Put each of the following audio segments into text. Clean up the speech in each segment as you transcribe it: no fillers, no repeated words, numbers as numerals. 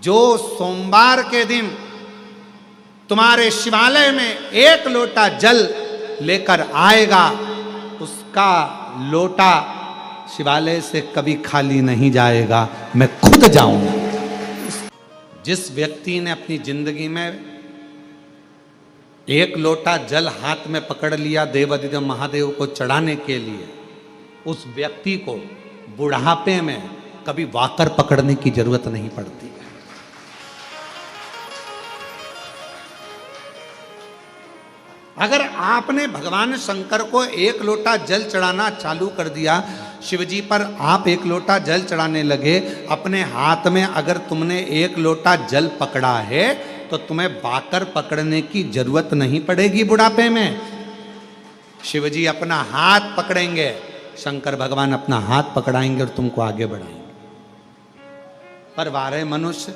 जो सोमवार के दिन तुम्हारे शिवालय में 1 लोटा जल लेकर आएगा, उसका लोटा शिवालय से कभी खाली नहीं जाएगा, मैं खुद जाऊंगा। जिस व्यक्ति ने अपनी जिंदगी में 1 लोटा जल हाथ में पकड़ लिया देवाधिदेव महादेव को चढ़ाने के लिए, उस व्यक्ति को बुढ़ापे में कभी वाकर पकड़ने की जरूरत नहीं पड़ती है। अगर आपने भगवान शंकर को 1 लोटा जल चढ़ाना चालू कर दिया, शिवजी पर आप 1 लोटा जल चढ़ाने लगे, अपने हाथ में अगर तुमने 1 लोटा जल पकड़ा है तो तुम्हें बाकर पकड़ने की जरूरत नहीं पड़ेगी बुढ़ापे में। शिवजी अपना हाथ पकड़ेंगे, शंकर भगवान अपना हाथ पकड़ाएंगे और तुमको आगे बढ़ाएंगे। पर वारे मनुष्य,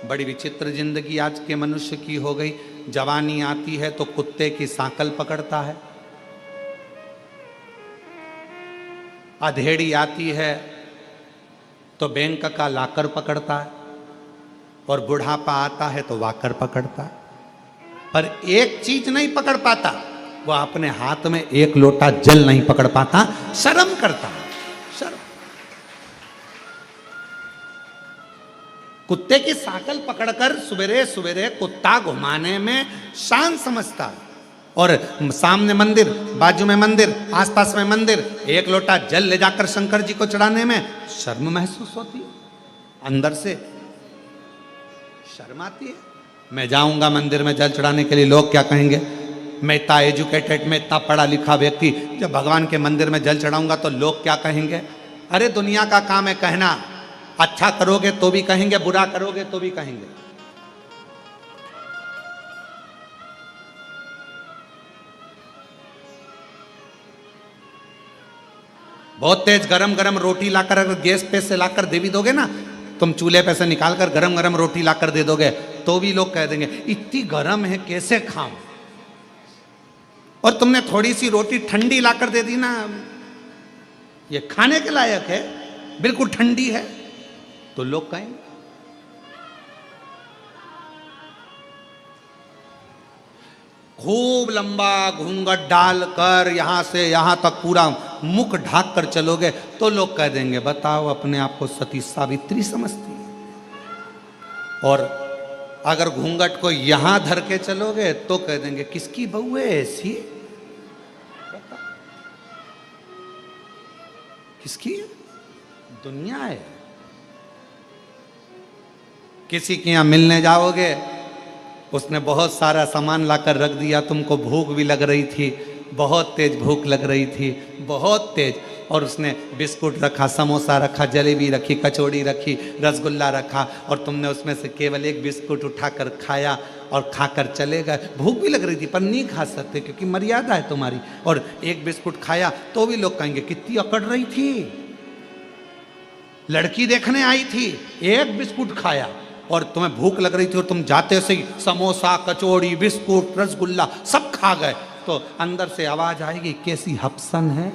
बड़ी विचित्र जिंदगी आज के मनुष्य की हो गई। जवानी आती है तो कुत्ते की सांकल पकड़ता है, अधेड़ी आती है तो बैंक का लाकर पकड़ता है, और बुढ़ापा आता है तो वाकर पकड़ता है। पर एक चीज नहीं पकड़ पाता, वो अपने हाथ में 1 लोटा जल नहीं पकड़ पाता, शर्म करता है। शर्म। कुत्ते की सांकल पकड़कर सवेरे सवेरे कुत्ता घुमाने में शान समझता है, और सामने मंदिर, बाजू में मंदिर, आसपास में मंदिर, 1 लोटा जल ले जाकर शंकर जी को चढ़ाने में शर्म महसूस होती है, अंदर से शर्म आती है। मैं जाऊंगा मंदिर में जल चढ़ाने के लिए, लोग क्या कहेंगे। मैं इतना एजुकेटेड, मैं इतना पढ़ा लिखा व्यक्ति, जब भगवान के मंदिर में जल चढ़ाऊंगा तो लोग क्या कहेंगे। अरे दुनिया का काम है कहना, अच्छा करोगे तो भी कहेंगे, बुरा करोगे तो भी कहेंगे। बहुत तेज गरम गरम रोटी लाकर अगर गैस पे से लाकर दे भी दोगे ना, तुम चूल्हे पे से निकालकर गरम गरम रोटी लाकर दे दोगे तो भी लोग कह देंगे इतनी गरम है कैसे खाऊं। और तुमने थोड़ी सी रोटी ठंडी लाकर दे दी ना, ये खाने के लायक है, बिल्कुल ठंडी है, तो लोग कहेंगे। खूब लंबा घूंघट डालकर यहां से यहां तक पूरा मुख ढाक कर चलोगे तो लोग कह देंगे बताओ अपने आप को सती सावित्री समझती है। और अगर घूंघट को यहां धर के चलोगे तो कह देंगे किसकी बहू है ऐसी, किसकी दुनिया है। किसी के यहां मिलने जाओगे, उसने बहुत सारा सामान लाकर रख दिया, तुमको भूख भी लग रही थी, बहुत तेज भूख लग रही थी, बहुत तेज, और उसने बिस्कुट रखा, समोसा रखा, जलेबी रखी, कचौड़ी रखी, रसगुल्ला रखा, और तुमने उसमें से केवल 1 बिस्कुट उठाकर खाया और खाकर चले गए। भूख भी लग रही थी पर नहीं खा सकते क्योंकि मर्यादा है तुम्हारी, और 1 बिस्कुट खाया तो भी लोग कहेंगे कितनी अकड़ रही थी, लड़की देखने आई थी, 1 बिस्कुट खाया, और तुम्हें भूख लग रही थी और तुम जाते से ही समोसा, कचौड़ी, बिस्कुट, रसगुल्ला सब खा गए, तो अंदर से आवाज आएगी कैसी हपसन है,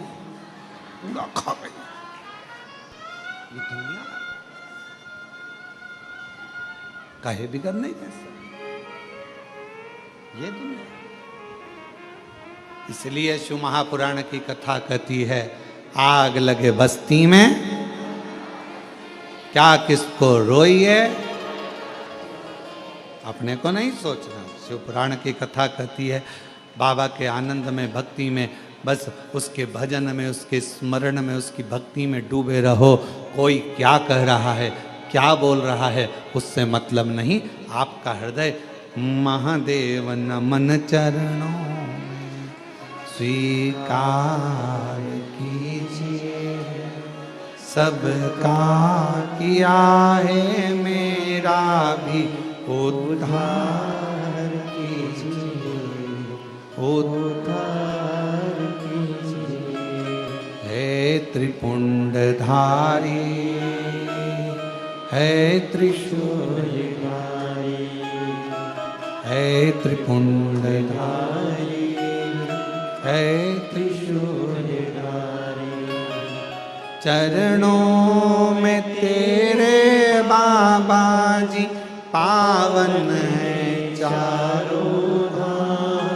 पूरा खा गई। ये दुनिया काहे बिगड़ नहीं कैसे, ये दुनिया। इसलिए शिव महापुराण की कथा कहती है आग लगे बस्ती में क्या किसको रोइए, अपने को नहीं सोचना। शिव पुराण की कथा कहती है बाबा के आनंद में, भक्ति में, बस उसके भजन में, उसके स्मरण में, उसकी भक्ति में डूबे रहो। कोई क्या कह रहा है, क्या बोल रहा है, उससे मतलब नहीं। आपका हृदय महादेव नमन चरणों में स्वीकार कीजिए, सबका किया है मेरा भी उद्धार कीजिए, उद्धार कीजिए। है त्रिपुंडधारी, है त्रिशूलधारी, है त्रिपुंडधारी, है त्रिशूलधारी। चरणों में तेरे बाबा जी पावन है चारों धाम,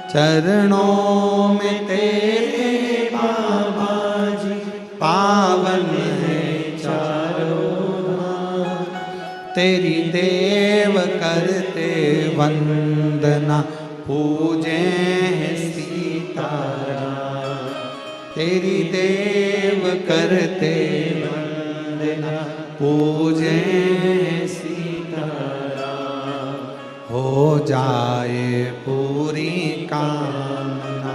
चरणों में तेरे बाबा जी पावन है चारों धाम। तेरी देव करते वंदना पूजे हैं सीताराम, तेरी देव करते वंदना पूजे हैं सीताराम। हो जाए पूरी कामना,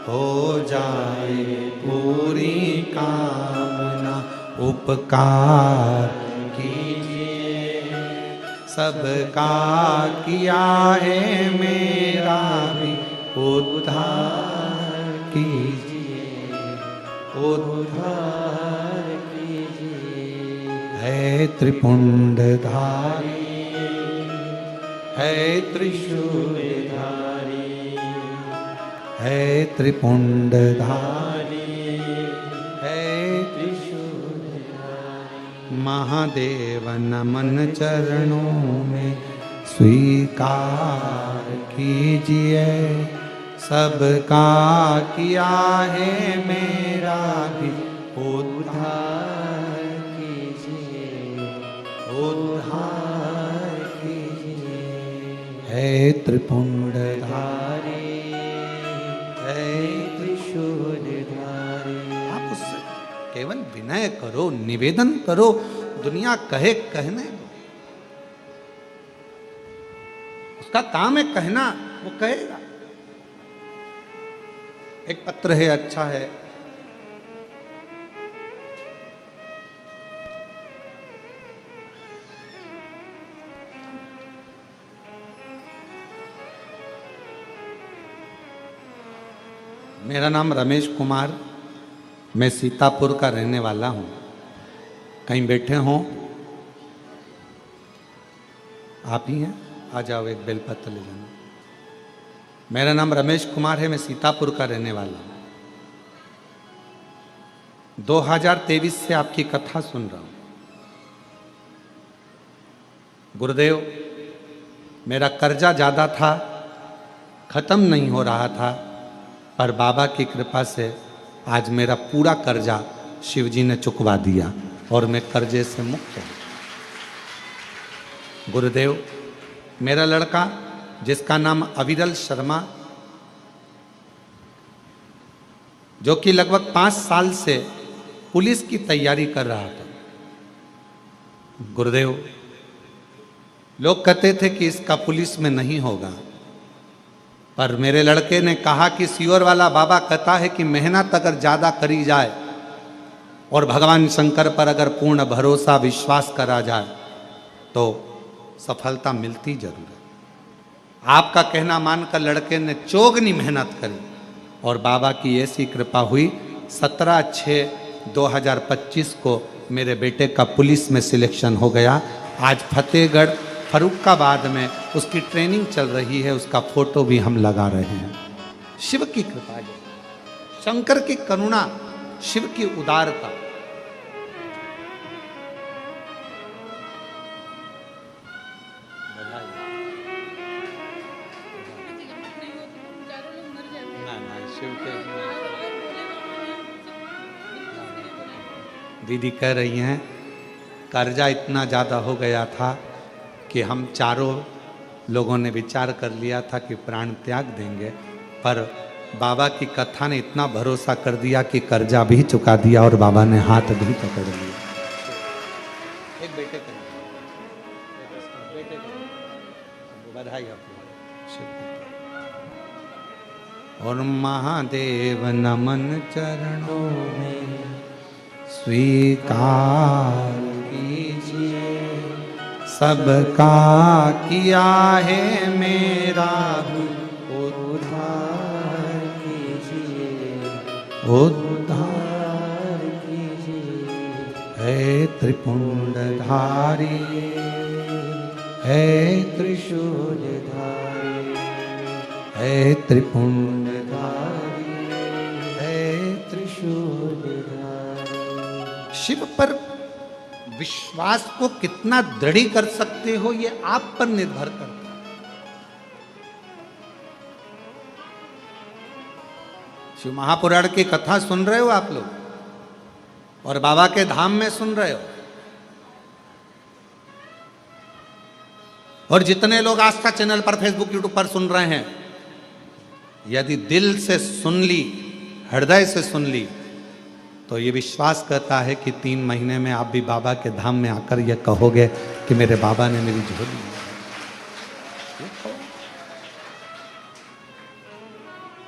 हो जाए पूरी कामना, उपकार कीजिए सबका किया है मेरा भी उद्धार कीजिए, उद्धार कीजिए। है त्रिपुंडधारी, है त्रिशूलधारी, है त्रिपुंडधारी, है त्रिशूलधारी। महादेव नमन चरणों में स्वीकार कीजिए, सबका किया है मेरा भी उद्धार कीजिए, उद्धार कीजिए। है त्रिपुंडधारी, है त्रिशूलधारी। आप उससे केवल विनय करो, निवेदन करो, दुनिया कहे कहने दो। उसका काम है कहना, वो कहेगा। एक पत्र है, अच्छा है। मेरा नाम रमेश कुमार, मैं सीतापुर का रहने वाला हूँ। कहीं बैठे हों, आप ही हैं, आ जाओ, एक बेलपत्र ले जाना। मेरा नाम रमेश कुमार है, मैं सीतापुर का रहने वाला हूँ। 2023 से आपकी कथा सुन रहा हूँ। गुरुदेव, मेरा कर्जा ज़्यादा था, ख़त्म नहीं हो रहा था, पर बाबा की कृपा से आज मेरा पूरा कर्जा शिवजी ने चुकवा दिया और मैं कर्जे से मुक्त हूँ। गुरुदेव, मेरा लड़का जिसका नाम अविरल शर्मा, जो कि लगभग 5 साल से पुलिस की तैयारी कर रहा था। गुरुदेव, लोग कहते थे कि इसका पुलिस में नहीं होगा, पर मेरे लड़के ने कहा कि सियोर वाला बाबा कहता है कि मेहनत अगर ज़्यादा करी जाए और भगवान शंकर पर अगर पूर्ण भरोसा विश्वास करा जाए तो सफलता मिलती जरूर है। आपका कहना मानकर लड़के ने चौगनी मेहनत करी और बाबा की ऐसी कृपा हुई, 17/6/2025 को मेरे बेटे का पुलिस में सिलेक्शन हो गया। आज फतेहगढ़ फरुखाबाद में उसकी ट्रेनिंग चल रही है, उसका फोटो भी हम लगा रहे हैं। शिव की कृपा है, शंकर की करुणा, शिव की उदारता। दीदी कह रही हैं कर्जा इतना ज़्यादा हो गया था कि हम चारों लोगों ने विचार कर लिया था कि प्राण त्याग देंगे, पर बाबा की कथा ने इतना भरोसा कर दिया कि कर्जा भी चुका दिया और बाबा ने हाथ भी पकड़ लिया। एक बेटे को बधाई आपको। और महादेव नमन चरणों में स्वीकार कीजिए, सबका किया है मेरा उद्धार कीजिए, उद्धार कीजिए। है त्रिपुंडधारी, है त्रिशूलधारी, है त्रिपुंडधारी, है त्रिशूलधारी। शिव पर विश्वास को कितना दृढ़ कर सकते हो ये आप पर निर्भर करता है। शिव महापुराण की कथा सुन रहे हो आप लोग और बाबा के धाम में सुन रहे हो, और जितने लोग आस्था चैनल पर, फेसबुक, यूट्यूब पर सुन रहे हैं, यदि दिल से सुन ली, हृदय से सुन ली, तो ये विश्वास करता है कि 3 महीने में आप भी बाबा के धाम में आकर ये कहोगे कि मेरे बाबा ने मेरी झोली ली।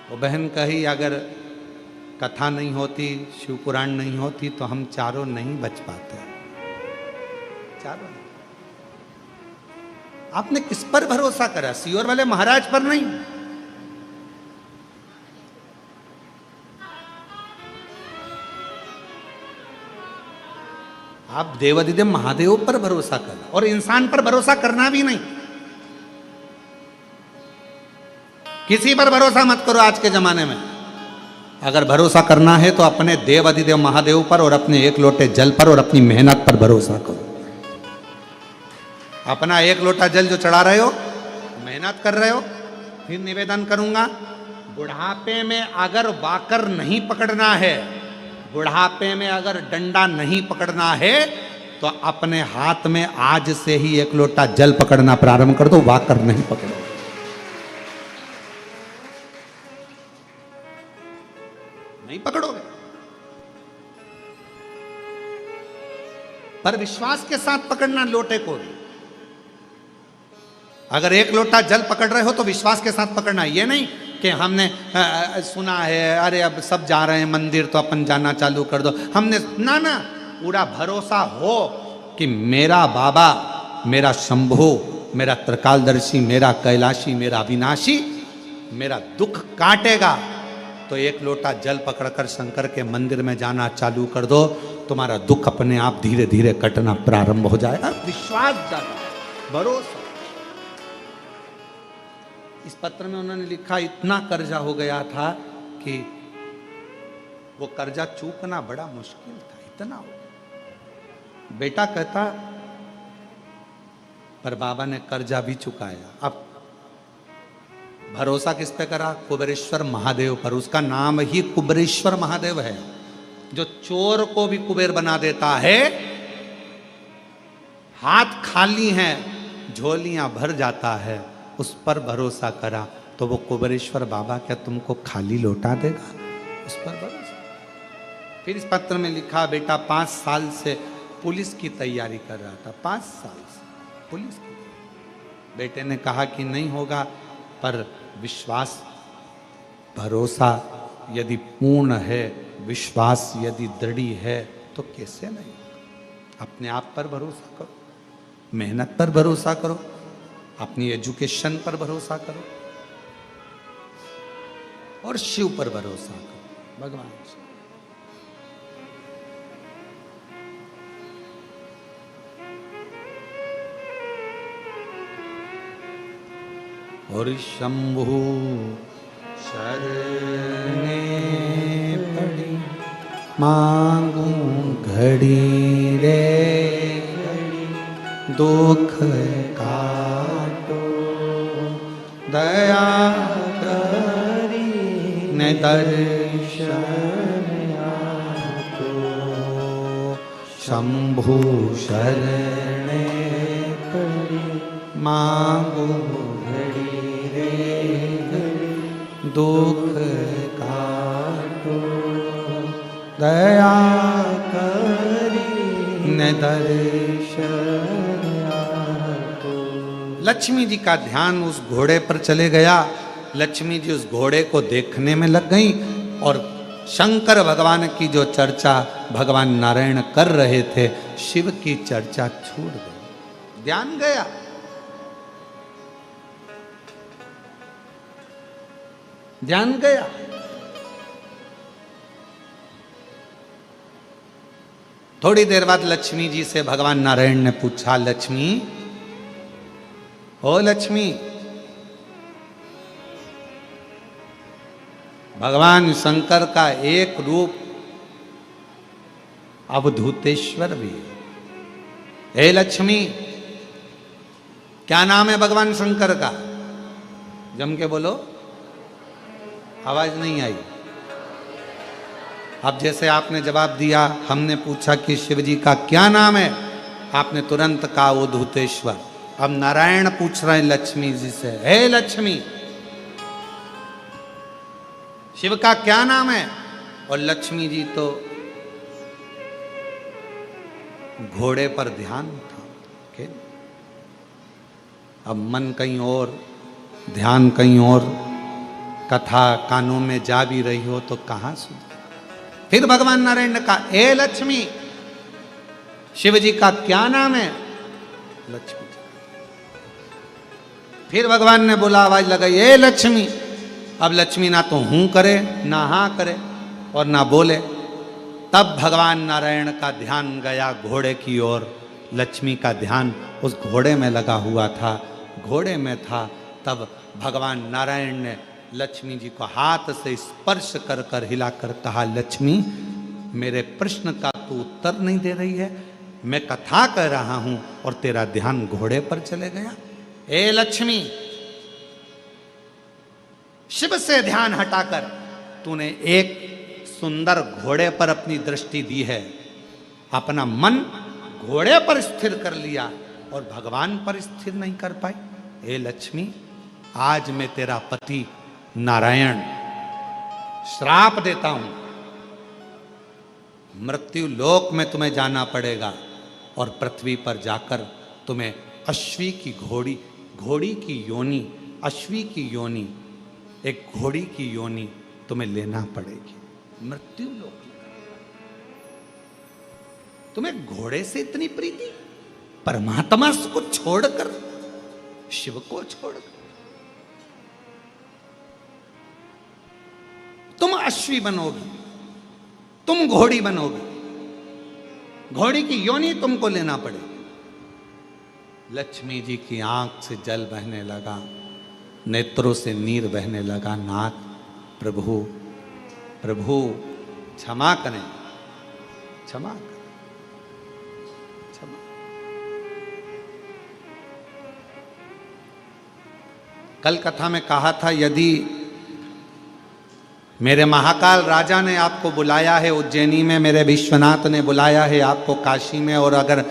वो बहन कही अगर कथा नहीं होती, शिव पुराण नहीं होती तो हम चारों नहीं बच पाते। चारों नहीं। आपने किस पर भरोसा करा? सीहोर वाले महाराज पर नहीं। आप देवाधिदेव महादेव पर भरोसा करो, और इंसान पर भरोसा करना भी नहीं। किसी पर भरोसा मत करो आज के जमाने में। अगर भरोसा करना है तो अपने देवाधिदेव महादेव पर और अपने एक लोटे जल पर और अपनी मेहनत पर भरोसा करो। अपना एक लोटा जल जो चढ़ा रहे हो, मेहनत कर रहे हो, फिर निवेदन करूंगा, बुढ़ापे में अगर वाकर नहीं पकड़ना है, बुढ़ापे में अगर डंडा नहीं पकड़ना है, तो अपने हाथ में आज से ही एक लोटा जल पकड़ना प्रारंभ कर दो, वाकर नहीं पकड़ो। नहीं पकड़ोगे, पर विश्वास के साथ पकड़ना लोटे को भी। अगर एक लोटा जल पकड़ रहे हो तो विश्वास के साथ पकड़ना। ये नहीं कि हमने सुना है, अरे अब सब जा रहे हैं मंदिर तो अपन जाना चालू कर दो, हमने ना ना, पूरा भरोसा हो कि मेरा बाबा, मेरा शंभु, मेरा त्रिकालदर्शी, मेरा कैलाशी, मेरा अविनाशी मेरा दुख काटेगा, तो एक लोटा जल पकड़कर शंकर के मंदिर में जाना चालू कर दो, तुम्हारा दुख अपने आप धीरे धीरे कटना प्रारंभ हो जाएगा। विश्वास ज्यादा, भरोसा। इस पत्र में उन्होंने लिखा, इतना कर्जा हो गया था कि वो कर्जा चूकना बड़ा मुश्किल था, इतना हो गया। बेटा कहता, पर बाबा ने कर्जा भी चुकाया। अब भरोसा किस पे करा? कुबेरेश्वर महादेव पर। उसका नाम ही कुबेरेश्वर महादेव है, जो चोर को भी कुबेर बना देता है। हाथ खाली हैं, झोलियां भर जाता है, उस पर भरोसा करा तो वो कुबेरेश्वर बाबा क्या तुमको खाली लौटा देगा? उस पर भरोसा। फिर इस पत्र में लिखा, बेटा 5 साल से पुलिस की तैयारी कर रहा था, 5 साल से पुलिस की। बेटे ने कहा कि नहीं होगा, पर विश्वास, भरोसा यदि पूर्ण है, विश्वास यदि दृढ़ है तो कैसे नहीं? अपने आप पर भरोसा करो, मेहनत पर भरोसा करो, अपनी एजुकेशन पर भरोसा करो, और शिव पर भरोसा करो, भगवान से। और शंभु शरणे पड़ी, मांगू घड़ी रे घड़ी, दुख काटो दया करी ने दर्शन आतो। शंभु शरणे पड़ी, मांगू दुख काटो दया करी न दर्शन आतो। लक्ष्मी जी का ध्यान उस घोड़े पर चले गया। लक्ष्मी जी उस घोड़े को देखने में लग गई, और शंकर भगवान की जो चर्चा भगवान नारायण कर रहे थे, शिव की चर्चा छूट गई, ध्यान गया। ध्यान गया। थोड़ी देर बाद लक्ष्मी जी से भगवान नारायण ने पूछा, लक्ष्मी, ओ लक्ष्मी, भगवान शंकर का एक रूप अवधूतेश्वर भी है, हे लक्ष्मी, क्या नाम है भगवान शंकर का? जम के बोलो, आवाज नहीं आई। अब जैसे आपने जवाब दिया, हमने पूछा कि शिव जी का क्या नाम है, आपने तुरंत कहा उद्धूतेश्वर। अब नारायण पूछ रहे हैं लक्ष्मी जी से, हे लक्ष्मी, शिव का क्या नाम है? और लक्ष्मी जी तो घोड़े पर ध्यान था। अब मन कहीं और, ध्यान कहीं और, कथा कानों में जा भी रही हो तो कहां सुन। फिर भगवान नारायण ने कहा, ए लक्ष्मी, शिव जी का क्या नाम है? लक्ष्मी। फिर भगवान ने बोला, आवाज लगाई, ए लक्ष्मी। अब लक्ष्मी ना तो हूं करे, ना हां करे और ना बोले। तब भगवान नारायण का ध्यान गया घोड़े की ओर। लक्ष्मी का ध्यान उस घोड़े में लगा हुआ था, घोड़े में था। तब भगवान नारायण ने लक्ष्मी जी को हाथ से स्पर्श कर कर हिलाकर कहा, लक्ष्मी, मेरे प्रश्न का तू उत्तर नहीं दे रही है। मैं कथा कर रहा हूं और तेरा ध्यान घोड़े पर चले गया। ए लक्ष्मी, शिव से ध्यान हटाकर तूने एक सुंदर घोड़े पर अपनी दृष्टि दी है, अपना मन घोड़े पर स्थिर कर लिया और भगवान पर स्थिर नहीं कर पाई। हे लक्ष्मी, आज मैं तेरा पति नारायण श्राप देता हूं, मृत्यु लोक में तुम्हें जाना पड़ेगा और पृथ्वी पर जाकर तुम्हें अश्वी की घोड़ी की योनि, अश्वी की योनि, एक घोड़ी की योनि तुम्हें लेना पड़ेगी। मृत्यु लोक, तुम्हें घोड़े से इतनी प्रीति, परमात्मा को छोड़कर, शिव को छोड़कर तुम अश्वी बनोगी, तुम घोड़ी बनोगी, घोड़ी की योनि तुमको लेना पड़ेगी। लक्ष्मी जी की आंख से जल बहने लगा, नेत्रों से नीर बहने लगा। नाथ, प्रभु, प्रभु क्षमा करें, क्षमा करें, क्षमा। कल कथा में कहा था, यदि मेरे महाकाल राजा ने आपको बुलाया है उज्जैनी में, मेरे विश्वनाथ ने बुलाया है आपको काशी में, और अगर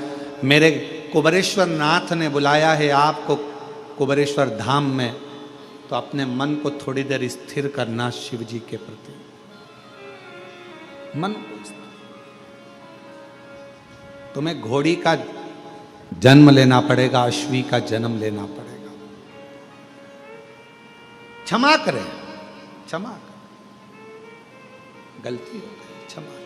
मेरे कुबेरेश्वर नाथ ने बुलाया है आपको कुबेरेश्वर धाम में, तो अपने मन को थोड़ी देर स्थिर करना शिव जी के प्रति। मन को स्थिर। तुम्हें घोड़ी का जन्म लेना पड़ेगा, अश्वी का जन्म लेना पड़ेगा। क्षमा करें, क्षमा करें, गलती हो गई, क्षमा करें।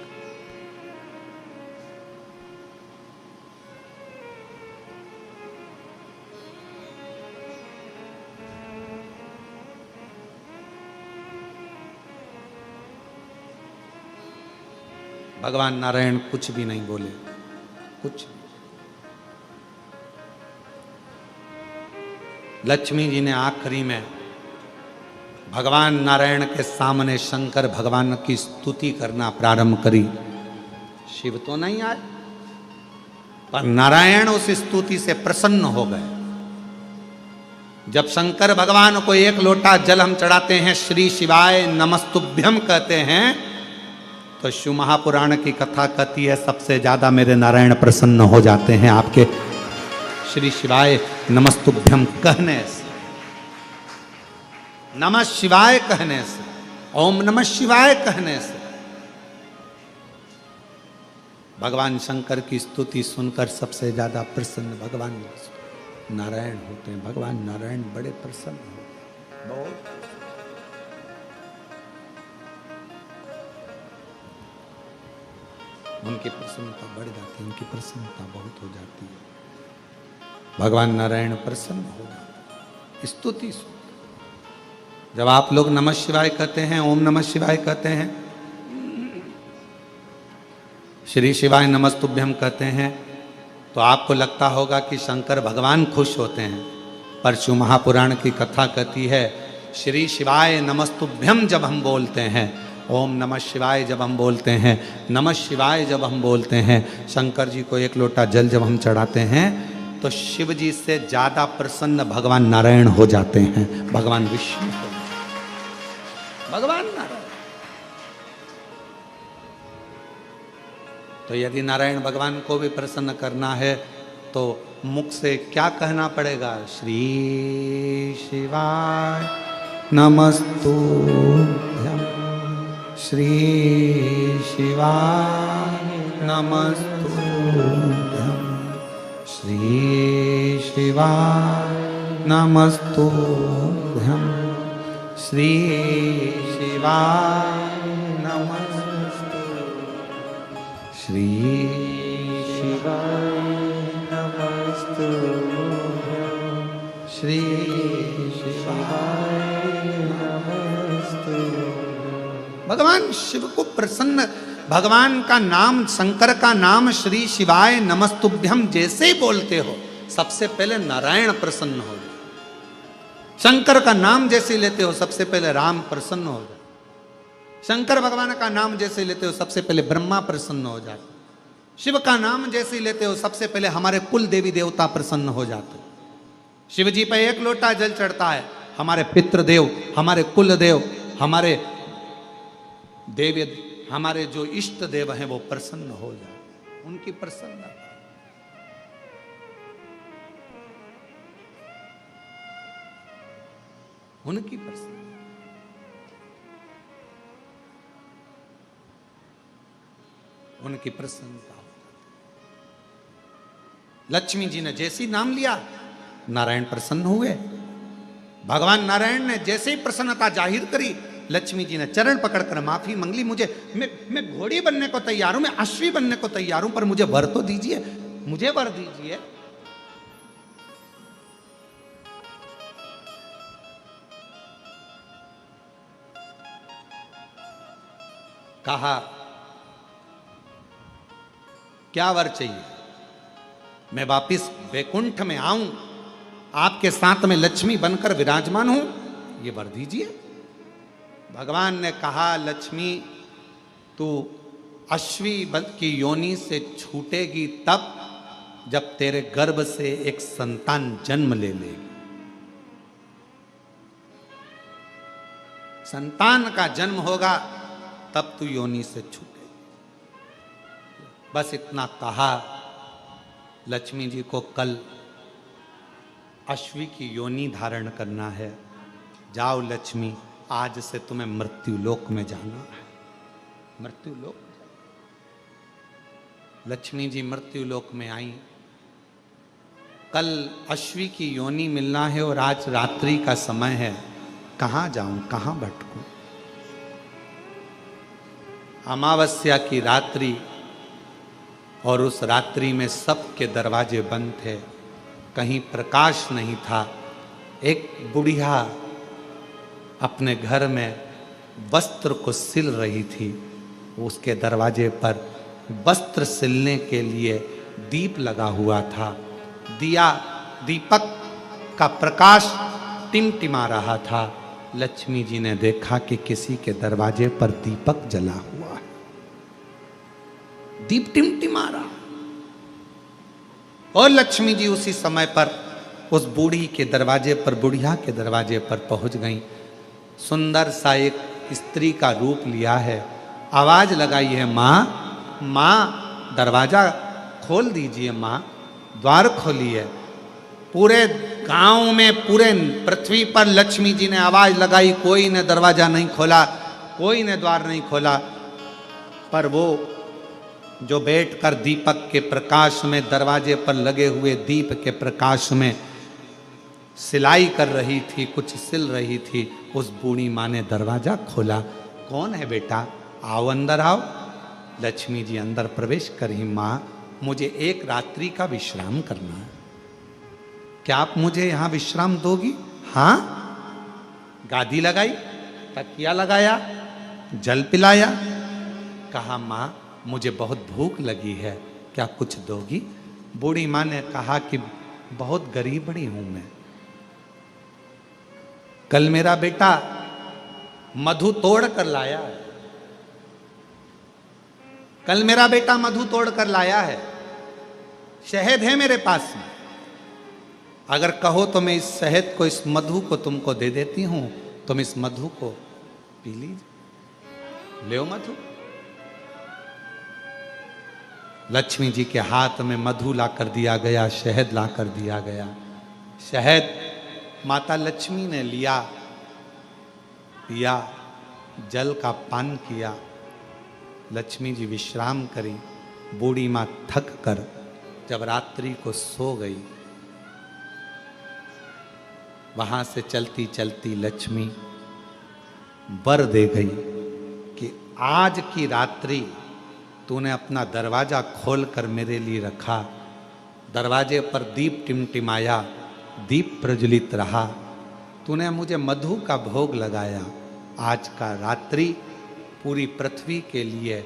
भगवान नारायण कुछ भी नहीं बोले, कुछ। लक्ष्मी जी ने आखिरी में भगवान नारायण के सामने शंकर भगवान की स्तुति करना प्रारंभ करी। शिव तो नहीं आए, पर नारायण उस स्तुति से प्रसन्न हो गए। जब शंकर भगवान को एक लोटा जल हम चढ़ाते हैं, श्री शिवाय नमस्तुभ्यम कहते हैं, तो शिव महापुराण की कथा कहती है सबसे ज्यादा मेरे नारायण प्रसन्न हो जाते हैं आपके श्री शिवाय नमस्तुभ्यम कहने से, नमः शिवाय कहने से, ओम नमः शिवाय कहने से। भगवान शंकर की स्तुति सुनकर सबसे ज्यादा प्रसन्न भगवान नारायण होते हैं। भगवान नारायण बड़े प्रसन्न होते हैं, बहुत। उनकी प्रसन्नता बढ़ जाती है, उनकी प्रसन्नता बहुत हो जाती है। भगवान नारायण प्रसन्न हो जाते, स्तुति सुन। जब आप लोग नमः शिवाय कहते हैं, ओम नमः शिवाय कहते हैं, श्री शिवाय नमस्तुभ्यम कहते हैं, तो आपको लगता होगा कि शंकर भगवान खुश होते हैं। पर शिव महापुराण की कथा कहती है, श्री शिवाय नमस्तुभ्यम जब हम बोलते हैं ओम नमः शिवाय जब हम बोलते हैं, नमः शिवाय जब हम बोलते हैं, शंकर जी को एक लोटा जल जब हम चढ़ाते हैं तो शिव जी से ज्यादा प्रसन्न भगवान नारायण हो जाते हैं, भगवान विष्णु हो, भगवान नारायण। तो यदि नारायण भगवान को भी प्रसन्न करना है तो मुख से क्या कहना पड़ेगा? श्री शिवाय नमस्तुभ्यं, श्री शिवाय नमस्तुभ्यं, श्री शिवाय नमस्तुभ्यं, श्री शिवाय नमस्तुभ्यं, श्री शिवाय नमस्तुभ्यं, श्री शिवाय नमस्तुभ्यं। भगवान शिव को प्रसन्न, भगवान का नाम, शंकर का नाम श्री शिवाय नमस्तुभ्यम जैसे ही बोलते हो सबसे पहले नारायण प्रसन्न हो जाए। शंकर का नाम जैसे लेते हो सबसे पहले राम प्रसन्न हो जाए। शंकर भगवान का नाम जैसे लेते हो सबसे पहले ब्रह्मा प्रसन्न हो जाते। शिव का नाम जैसे लेते हो सबसे पहले हमारे कुल देवी देवता प्रसन्न हो जाते। शिव जी पर एक लोटा जल चढ़ता है, हमारे पितृदेव, हमारे कुल देव, हमारे देव, हमारे जो इष्ट देव हैं वो प्रसन्न हो जाते, उनकी प्रसन्नता। उनकी प्रसन्नता, उनकी प्रसन्नता। लक्ष्मी जी ने जैसे ही नाम लिया नारायण प्रसन्न हुए। भगवान नारायण ने जैसे ही प्रसन्नता जाहिर करी, लक्ष्मी जी ने चरण पकड़कर माफी मांग ली। मैं घोड़ी बनने को तैयार हूं, मैं अश्वी बनने को तैयार हूं, पर मुझे वर तो दीजिए, मुझे वर दीजिए। कहा क्या वर चाहिए? मैं वापिस वैकुंठ में आऊं, आपके साथ में लक्ष्मी बनकर विराजमान हूं, ये वर दीजिए। भगवान ने कहा लक्ष्मी तू अश्वी की योनि से छूटेगी तब जब तेरे गर्भ से एक संतान जन्म ले लेगी। संतान का जन्म होगा तब तू योनि से छूटेगी। बस इतना कहा। लक्ष्मी जी को कल अश्वी की योनि धारण करना है। जाओ लक्ष्मी, आज से तुम्हें मृत्यु लोक में जाना है। मृत्यु लोक। लक्ष्मी जी मृत्यु लोक में आई। कल अश्वी की योनि मिलना है और आज रात्रि का समय है। कहां जाऊं, कहां भटकूं? अमावस्या की रात्रि और उस रात्रि में सबके दरवाजे बंद थे, कहीं प्रकाश नहीं था। एक बुढ़िया अपने घर में वस्त्र को सिल रही थी। उसके दरवाजे पर वस्त्र सिलने के लिए दीप लगा हुआ था। दीपक का प्रकाश टिमटिमा रहा था। लक्ष्मी जी ने देखा कि किसी के दरवाजे पर दीपक जला हुआ है, दीप टिमटिमा रहा। और लक्ष्मी जी उसी समय पर उस बूढ़ी के दरवाजे पर, बुढ़िया के दरवाजे पर पहुंच गई। सुंदर सा एक स्त्री का रूप लिया है। आवाज लगाई है, माँ माँ दरवाजा खोल दीजिए, माँ द्वार खोलिए। पूरे गांव में, पूरे पृथ्वी पर लक्ष्मी जी ने आवाज लगाई, कोई ने दरवाजा नहीं खोला, कोई ने द्वार नहीं खोला। पर वो जो बैठकर दीपक के प्रकाश में, दरवाजे पर लगे हुए दीप के प्रकाश में सिलाई कर रही थी, कुछ सिल रही थी, उस बूढ़ी माँ ने दरवाजा खोला। कौन है बेटा? आओ अंदर आओ। लक्ष्मी जी अंदर प्रवेश करी। माँ मुझे एक रात्रि का विश्राम करना है, क्या आप मुझे यहां विश्राम दोगी? हाँ। गादी लगाई, तकिया लगाया, जल पिलाया। कहा माँ मुझे बहुत भूख लगी है, क्या कुछ दोगी? बूढ़ी माँ ने कहा कि बहुत गरीबड़ी हूं मैं। कल मेरा बेटा मधु तोड़ कर लाया, कल मेरा बेटा मधु तोड़ कर लाया है, शहद है मेरे पास में, अगर कहो तो मैं इस शहद को, इस मधु को तुमको दे देती हूं, तुम इस मधु को पी लीजिए, ले मधु। लक्ष्मी जी के हाथ में मधु ला कर दिया गया, शहद ला कर दिया गया। शहद माता लक्ष्मी ने लिया, पिया, जल का पान किया। लक्ष्मी जी विश्राम करी। बूढ़ी मां थक कर जब रात्रि को सो गई, वहां से चलती चलती लक्ष्मी वर दे गई कि आज की रात्रि तूने अपना दरवाजा खोलकर मेरे लिए रखा, दरवाजे पर दीप टिमटिमाया, दीप प्रज्वलित रहा, तूने मुझे मधु का भोग लगाया। आज का रात्रि पूरी पृथ्वी के लिए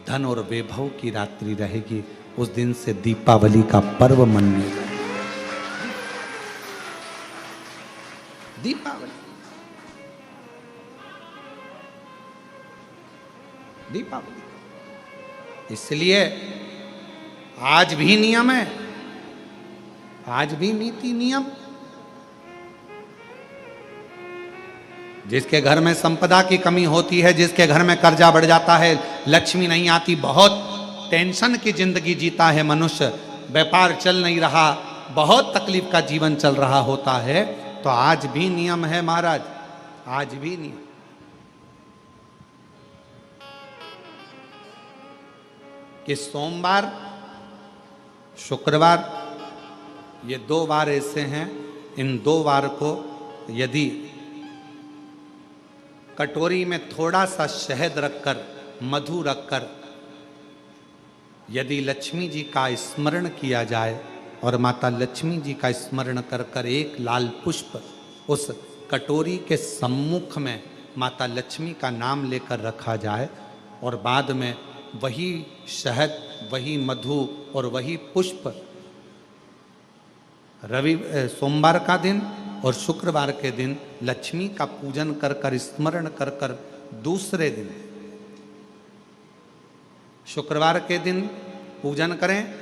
धन और वैभव की रात्रि रहेगी। उस दिन से दीपावली का पर्व मनेगा। दीपावली, दीपावली। इसलिए आज भी नियम है, आज भी नीति नियम। जिसके घर में संपदा की कमी होती है, जिसके घर में कर्जा बढ़ जाता है, लक्ष्मी नहीं आती, बहुत टेंशन की जिंदगी जीता है मनुष्य, व्यापार चल नहीं रहा, बहुत तकलीफ का जीवन चल रहा होता है, तो आज भी नियम है महाराज, आज भी नियम। कि सोमवार, शुक्रवार, ये 2 वार ऐसे हैं, इन 2 वार को यदि कटोरी में थोड़ा सा शहद रखकर, मधु रखकर, यदि लक्ष्मी जी का स्मरण किया जाए और माता लक्ष्मी जी का स्मरण कर कर एक लाल पुष्प उस कटोरी के सम्मुख में माता लक्ष्मी का नाम लेकर रखा जाए और बाद में वही शहद, वही मधु और वही पुष्प सोमवार का दिन और शुक्रवार के दिन लक्ष्मी का पूजन कर कर, स्मरण कर कर, दूसरे दिन शुक्रवार के दिन पूजन करें,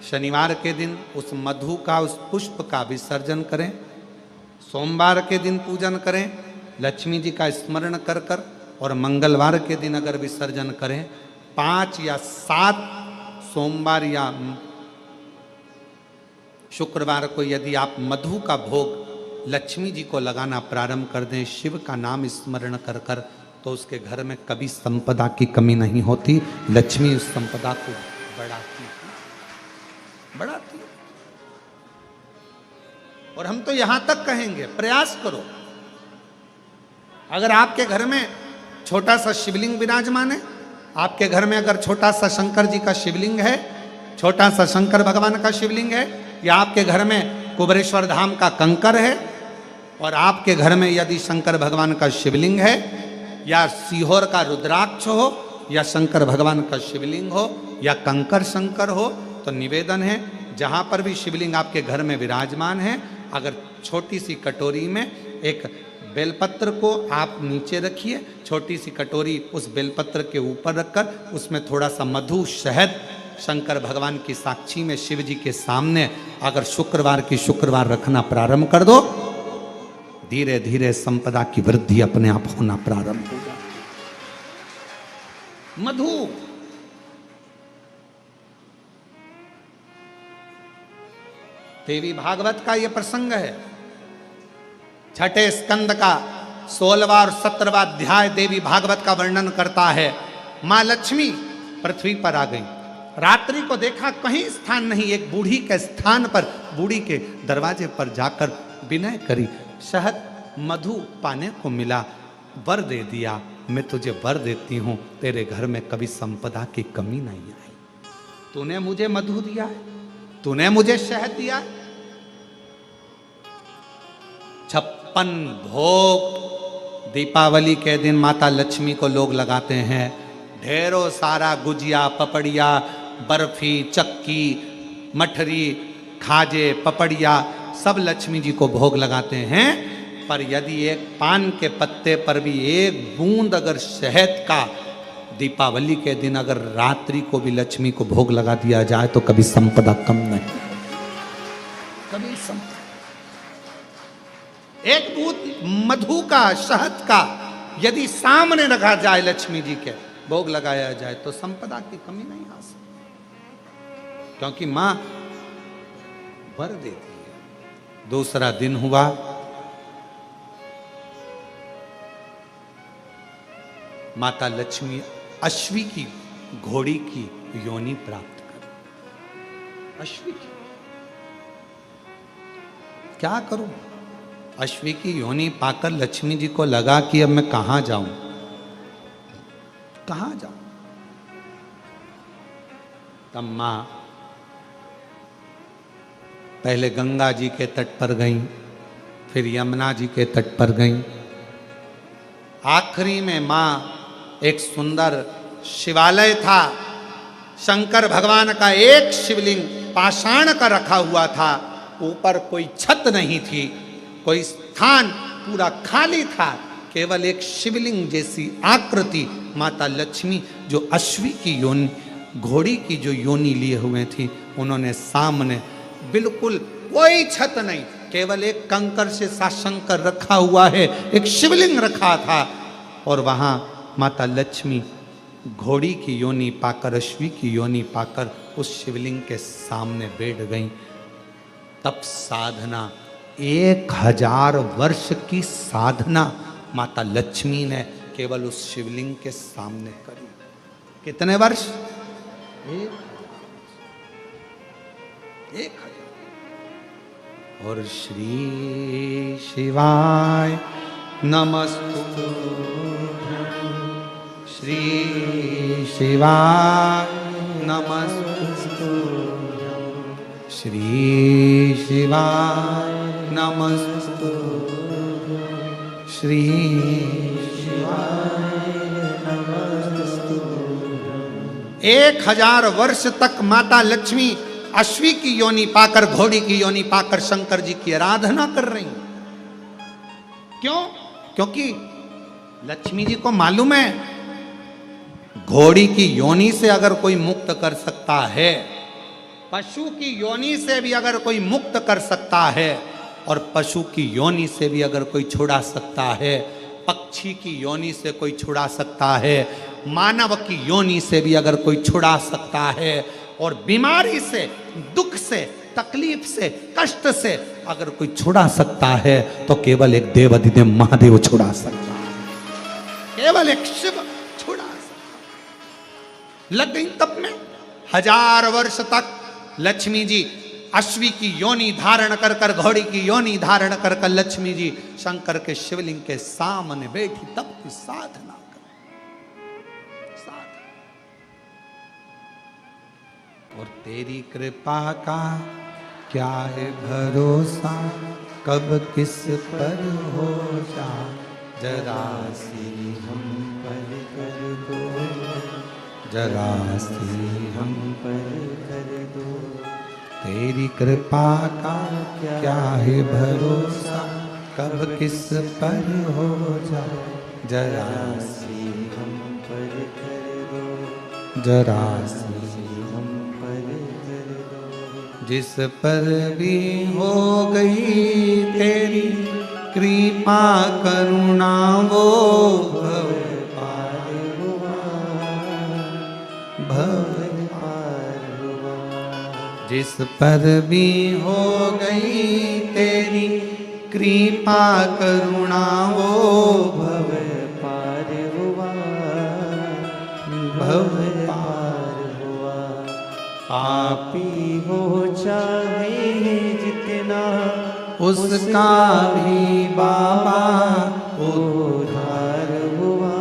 शनिवार के दिन उस मधु का, उस पुष्प का विसर्जन करें, सोमवार के दिन पूजन करें लक्ष्मी जी का स्मरण कर कर, और मंगलवार के दिन अगर विसर्जन करें, 5 या 7 सोमवार या शुक्रवार को यदि आप मधु का भोग लक्ष्मी जी को लगाना प्रारंभ कर दें, शिव का नाम स्मरण कर कर, तो उसके घर में कभी संपदा की कमी नहीं होती। लक्ष्मी उस संपदा को बढ़ाती है। और हम तो यहां तक कहेंगे, प्रयास करो, अगर आपके घर में छोटा सा शिवलिंग विराजमान है, आपके घर में अगर छोटा सा शंकर जी का शिवलिंग है, छोटा सा शंकर भगवान का शिवलिंग है, या आपके घर में कुबेरेश्वर धाम का कंकर है, और आपके घर में यदि शंकर भगवान का शिवलिंग है, या सीहोर का रुद्राक्ष हो, या शंकर भगवान का शिवलिंग हो, या कंकर शंकर हो, तो निवेदन है जहां पर भी शिवलिंग आपके घर में विराजमान है, अगर छोटी सी कटोरी में एक बेलपत्र को आप नीचे रखिए, छोटी सी कटोरी उस बेलपत्र के ऊपर रखकर उसमें थोड़ा सा मधु, शहद, शंकर भगवान की साक्षी में शिव जी के सामने अगर शुक्रवार की शुक्रवार रखना प्रारंभ कर दो, धीरे धीरे संपदा की वृद्धि अपने आप होना प्रारंभ होगा। मधु देवी भागवत का यह प्रसंग है, 6ठे स्कंद का 16वां और 17वां अध्याय देवी भागवत का वर्णन करता है। मां लक्ष्मी पृथ्वी पर आ गई, रात्रि को देखा कहीं स्थान नहीं, एक बूढ़ी के स्थान पर, बूढ़ी के दरवाजे पर जाकर विनय करी, शहद मधु पाने को मिला, वर दे दिया, मैं तुझे वर देती हूं, तेरे घर में कभी संपदा की कमी नहीं आई। तूने मुझे मधु दिया है, तूने मुझे शहद दिया है। 56 भोग दीपावली के दिन माता लक्ष्मी को लोग लगाते हैं, ढेरों सारा गुजिया, पपड़िया, बर्फी, चक्की, मठरी, खाजे, पपड़िया सब लक्ष्मी जी को भोग लगाते हैं। पर यदि एक पान के पत्ते पर भी एक बूंद अगर शहद का दीपावली के दिन अगर रात्रि को भी लक्ष्मी को भोग लगा दिया जाए तो कभी संपदा कम नहीं, कभी संपदा। एक दूध मधु का, शहद का यदि सामने रखा जाए लक्ष्मी जी के, भोग लगाया जाए तो संपदा की कमी नहीं आ सकती, क्योंकि मां वर देती है। दूसरा दिन हुआ, माता लक्ष्मी अश्वी की घोड़ी की योनि प्राप्त कर। अश्वी की क्या करूं? अश्वी की योनि पाकर लक्ष्मी जी को लगा कि अब मैं कहां जाऊं, कहां जाऊं। तब मां पहले गंगा जी के तट पर गईं, फिर यमुना जी के तट पर गईं, आखिरी में मां एक सुंदर शिवालय था, शंकर भगवान का एक शिवलिंग पाषाण का रखा हुआ था, ऊपर कोई छत नहीं थी, कोई स्थान पूरा खाली था, केवल एक शिवलिंग जैसी आकृति माता लक्ष्मी जो अश्वी की योनि, घोड़ी की जो योनि लिए हुए थी, उन्होंने सामने बिल्कुल कोई छत नहीं, केवल एक कंकर से साशंकर रखा हुआ है, एक शिवलिंग रखा था, और वहां माता लक्ष्मी घोड़ी की योनि पाकर, अश्वी की योनि पाकर उस शिवलिंग के सामने बैठ गई। तब साधना, 1000 वर्ष की साधना माता लक्ष्मी ने केवल उस शिवलिंग के सामने करी। कितने वर्ष? 1000। और श्री शिवाय नमस्तुभ्यं, श्री शिवाय नमस्तुभ्यं, श्री शिवाय नमस्तुभ्यं, श्री शिवाय नमस्तुभ्यं। 1000 वर्ष तक माता लक्ष्मी अश्वी की योनि पाकर, घोड़ी की योनि पाकर शंकर जी की आराधना कर रही। क्यों? क्योंकि लक्ष्मी जी को मालूम है घोड़ी की योनि से अगर कोई मुक्त कर सकता है, पशु की योनि से भी अगर कोई मुक्त कर सकता है, और पशु की योनि से भी अगर कोई छुड़ा सकता है, पक्षी की योनि से कोई छुड़ा सकता है, मानव की योनि से भी अगर कोई छुड़ा सकता है, और बीमारी से, दुख से, तकलीफ से, कष्ट से अगर कोई छुड़ा सकता है तो केवल एक देवाधिदेव महादेव छुड़ा सकता है, केवल एक शिव छुड़ा सकता है। लग गई तप में। 1000 वर्ष तक लक्ष्मी जी अश्वी की योनि धारण कर कर, घोड़ी की योनि धारण कर कर लक्ष्मी जी शंकर के शिवलिंग के सामने बैठी तप की साधना कर। और तेरी कृपा का क्या है भरोसा, कब किस पर हो जा, जरा सी हम पर कर दो, जरा सी हम पर कर दो। तेरी कृपा का क्या है भरोसा, कब किस पर हो जा, जरा सी हम पर कर दो, जरा सी जिस पर भी हो गई तेरी कृपा करुणा, वो भव पार हुआ, भव पार हुआ। जिस पर भी हो गई तेरी कृपा करुणा, वो भव पार हुआ, भव पार हुआ। पापी हो चाहे जितना, उसका भी बाबा उद्धार हुआ,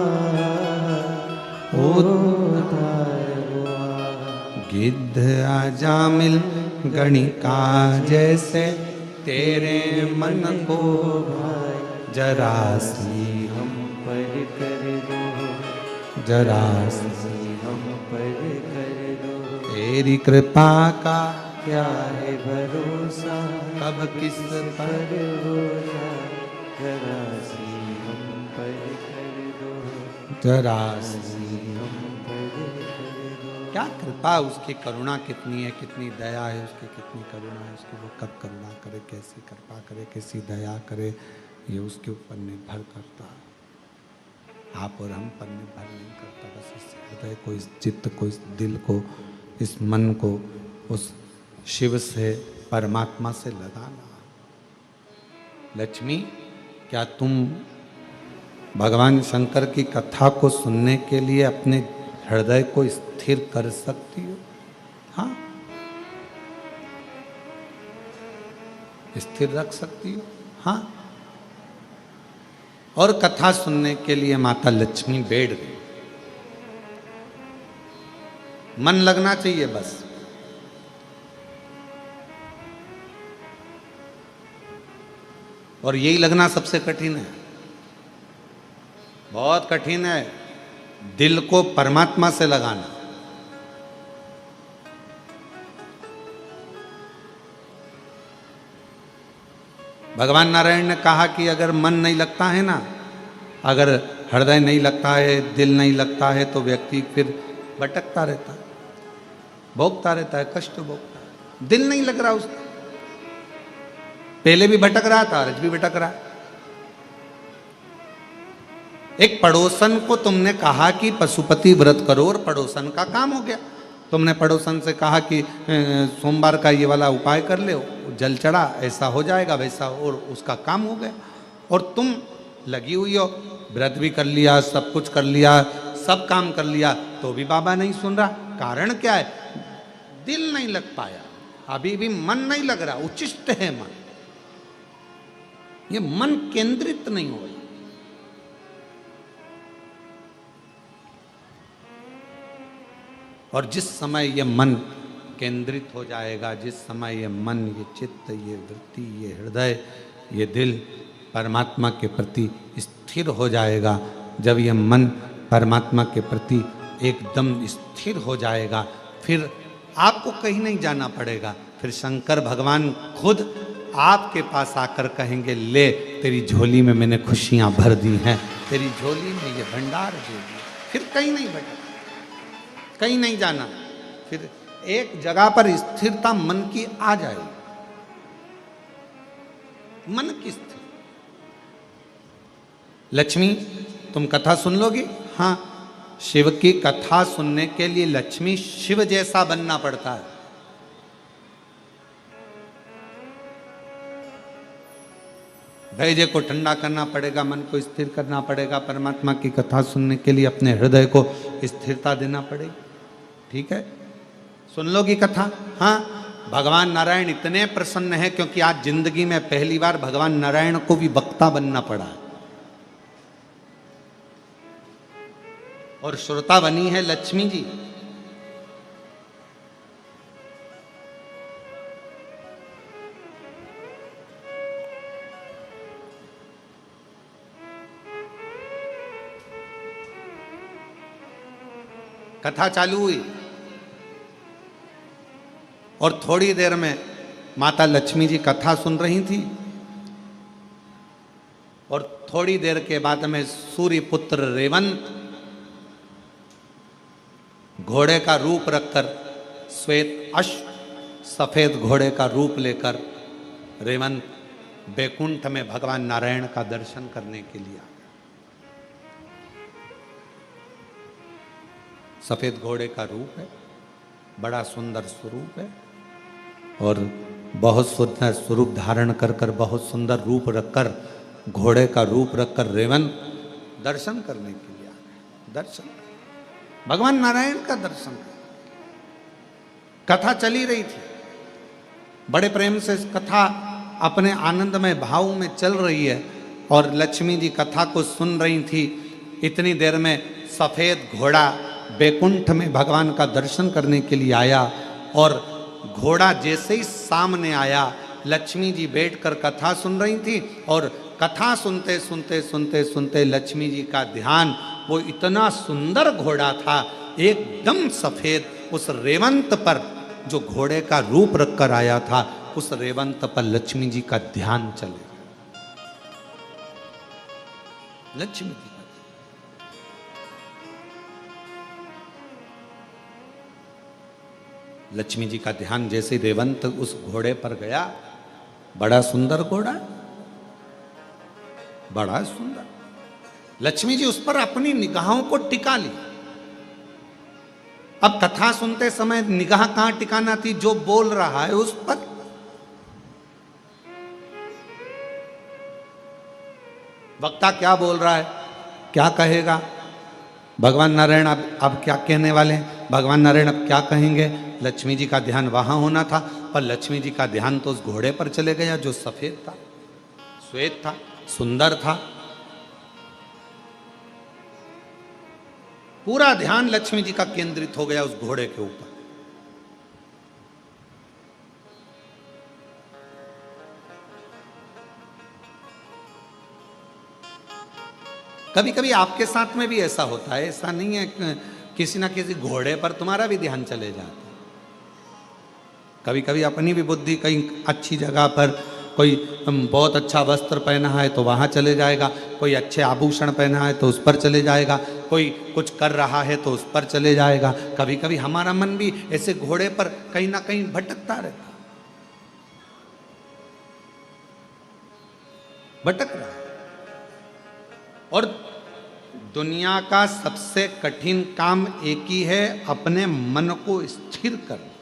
उद्धार हुआ। गिद्ध आजा मिल गणिका जैसे, तेरे मन को भाई, जरा सी हम पर कर दो, जरा सी हम पर कर दो। तेरी कृपा का क्या है भरोसा, कब किस पर हो जा, जरा सी हम पर कर दो, जरा सी हम क्या कृपा, उसकी करुणा कितनी है, कितनी दया है उसकी, कितनी करुणा है उसकी, वो कब करुणा करे, कैसी कृपा करे, कैसी दया करे, ये उसके ऊपर निर्भर करता है। आप और हम पर निर्भर नहीं करता। बस इस हृदय को, इस चित्त को, इस दिल को, इस मन को उस शिव से, परमात्मा से लगाना। लक्ष्मी, क्या तुम भगवान शंकर की कथा को सुनने के लिए अपने हृदय को स्थिर कर सकती हो? हाँ, स्थिर रख सकती हो। हाँ, और कथा सुनने के लिए माता लक्ष्मी बैठ गई। मन लगना चाहिए बस। और यही लगना सबसे कठिन है, बहुत कठिन है, दिल को परमात्मा से लगाना। भगवान नारायण ने कहा कि अगर मन नहीं लगता है ना, अगर हृदय नहीं लगता है, दिल नहीं लगता है, तो व्यक्ति फिर भटकता रहता है, भोगता रहता है, कष्ट भोगता है। दिल नहीं लग रहा उसका, पहले भी भटक रहा था, आज भी भटक रहा है। एक पड़ोसन को तुमने कहा कि पशुपति व्रत करो और पड़ोसन का काम हो गया। तुमने पड़ोसन से कहा कि सोमवार का ये वाला उपाय कर ले, जल चढ़ा, ऐसा हो जाएगा वैसा, और उसका काम हो गया। और तुम लगी हुई हो, व्रत भी कर लिया, सब कुछ कर लिया, सब काम कर लिया, तो भी बाबा नहीं सुन रहा। कारण क्या है? दिल नहीं लग पाया, अभी भी मन नहीं लग रहा, उच्चिष्ट है मन, ये मन केंद्रित नहीं हो रहा। और जिस समय ये मन केंद्रित हो जाएगा, जिस समय ये मन, ये चित्त, ये वृत्ति, ये हृदय, ये दिल परमात्मा के प्रति स्थिर हो जाएगा, जब ये मन परमात्मा के प्रति एकदम स्थिर हो जाएगा, फिर आपको कहीं नहीं जाना पड़ेगा। फिर शंकर भगवान खुद आपके पास आकर कहेंगे, ले तेरी झोली में मैंने खुशियां भर दी हैं, तेरी झोली में ये भंडार दे दिया। फिर कहीं नहीं भटक, कहीं नहीं जाना, फिर एक जगह पर स्थिरता मन की आ जाएगी, मन की स्थिर। लक्ष्मी, तुम कथा सुन लोगी? हाँ, शिव की कथा सुनने के लिए लक्ष्मी शिव जैसा बनना पड़ता है। धैर्य को ठंडा करना पड़ेगा, मन को स्थिर करना पड़ेगा, परमात्मा की कथा सुनने के लिए अपने हृदय को स्थिरता देना पड़ेगी। ठीक है, सुन लोगी कथा? हाँ, भगवान नारायण इतने प्रसन्न हैं क्योंकि आज जिंदगी में पहली बार भगवान नारायण को भी वक्ता बनना पड़ा, और श्रोता बनी है लक्ष्मी जी। कथा चालू हुई और थोड़ी देर में माता लक्ष्मी जी कथा सुन रही थी, और थोड़ी देर के बाद में सूर्य पुत्र रेवंत घोड़े का रूप रखकर, श्वेत अश्व सफेद घोड़े का रूप लेकर रेवंत बैकुंठ में भगवान नारायण का दर्शन करने के लिए। सफेद घोड़े का रूप है, बड़ा सुंदर स्वरूप है, और बहुत सुंदर स्वरूप धारण कर कर, बहुत सुंदर रूप रखकर, घोड़े का रूप रखकर रेवंत दर्शन करने के लिए आ गए। दर्शन, भगवान नारायण का दर्शन। कथा चली रही थी, बड़े प्रेम से कथा अपने आनंदमय भाव में चल रही है, और लक्ष्मी जी कथा को सुन रही थी। इतनी देर में सफेद घोड़ा बैकुंठ में भगवान का दर्शन करने के लिए आया, और घोड़ा जैसे ही सामने आया, लक्ष्मी जी बैठकर कथा सुन रही थी, और कथा सुनते सुनते सुनते सुनते लक्ष्मी जी का ध्यान, वो इतना सुंदर घोड़ा था, एकदम सफेद, उस रेवंत पर जो घोड़े का रूप रखकर आया था, उस रेवंत पर लक्ष्मी जी का ध्यान चले। लक्ष्मी जी लक्ष्मी जी का ध्यान जैसे रेवंत उस घोड़े पर गया, बड़ा सुंदर घोड़ा, बड़ा सुंदर, लक्ष्मी जी उस पर अपनी निगाहों को टिका ली। अब कथा सुनते समय निगाह कहां टिकाना थी, जो बोल रहा है उस पर। वक्ता क्या बोल रहा है, क्या कहेगा, भगवान नारायण अब क्या कहने वाले हैं, भगवान नारायण अब क्या कहेंगे। लक्ष्मी जी का ध्यान वहां होना था, पर लक्ष्मी जी का ध्यान तो उस घोड़े पर चले गया जो सफेद था, श्वेत था, सुंदर था। पूरा ध्यान लक्ष्मी जी का केंद्रित हो गया उस घोड़े के ऊपर। कभी कभी आपके साथ में भी ऐसा होता है, ऐसा नहीं है, किसी ना किसी घोड़े पर तुम्हारा भी ध्यान चले जाता है। कभी कभी अपनी भी बुद्धि कहीं अच्छी जगह पर, कोई बहुत अच्छा वस्त्र पहना है तो वहाँ चले जाएगा, कोई अच्छे आभूषण पहना है तो उस पर चले जाएगा, कोई कुछ कर रहा है तो उस पर चले जाएगा। कभी कभी हमारा मन भी ऐसे घोड़े पर कहीं ना कहीं भटकता रहता, भटक रहा है। और दुनिया का सबसे कठिन काम एक ही है, अपने मन को स्थिर करना,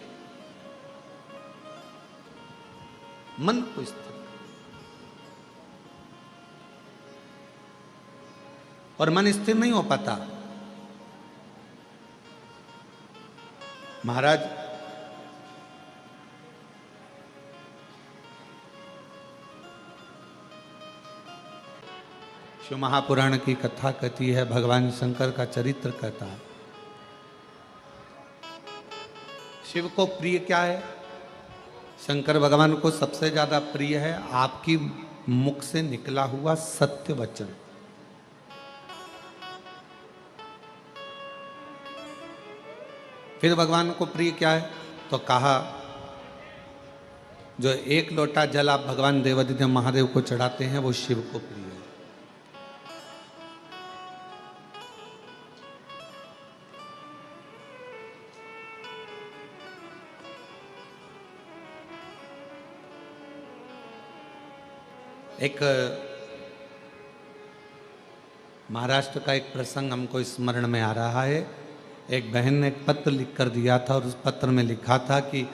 मन को स्थिर। और मन स्थिर नहीं हो पाता। महाराज शिव महापुराण की कथा कहती है, भगवान शंकर का चरित्र कहता है। शिव को प्रिय क्या है, शंकर भगवान को सबसे ज्यादा प्रिय है आपकी मुख से निकला हुआ सत्य वचन। फिर भगवान को प्रिय क्या है, तो कहा जो एक लोटा जल आप भगवान देवादिदेव महादेव को चढ़ाते हैं वो शिव को प्रिय है। एक महाराष्ट्र का एक प्रसंग हमको स्मरण में आ रहा है। एक बहन ने एक पत्र लिख कर दिया था और उस पत्र में लिखा था कि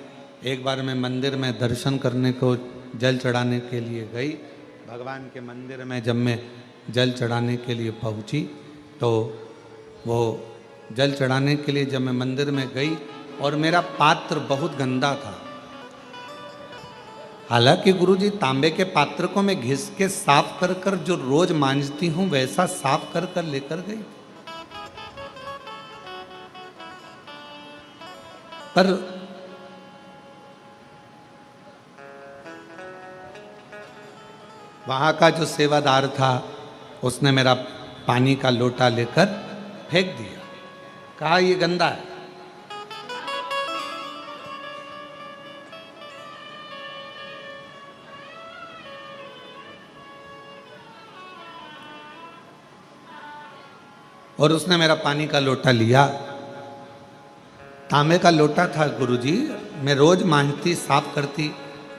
एक बार मैं मंदिर में दर्शन करने को जल चढ़ाने के लिए गई। भगवान के मंदिर में जब मैं जल चढ़ाने के लिए पहुंची तो वो जल चढ़ाने के लिए जब मैं मंदिर में गई और मेरा पात्र बहुत गंदा था। हालांकि गुरुजी तांबे के पात्र को मैं घिस के साफ कर कर जो रोज मांजती हूं वैसा साफ कर कर लेकर गई, पर वहां का जो सेवादार था उसने मेरा पानी का लोटा लेकर फेंक दिया, कहा ये गंदा है। और उसने मेरा पानी का लोटा लिया, तांबे का लोटा था गुरुजी, मैं रोज मांजती साफ करती,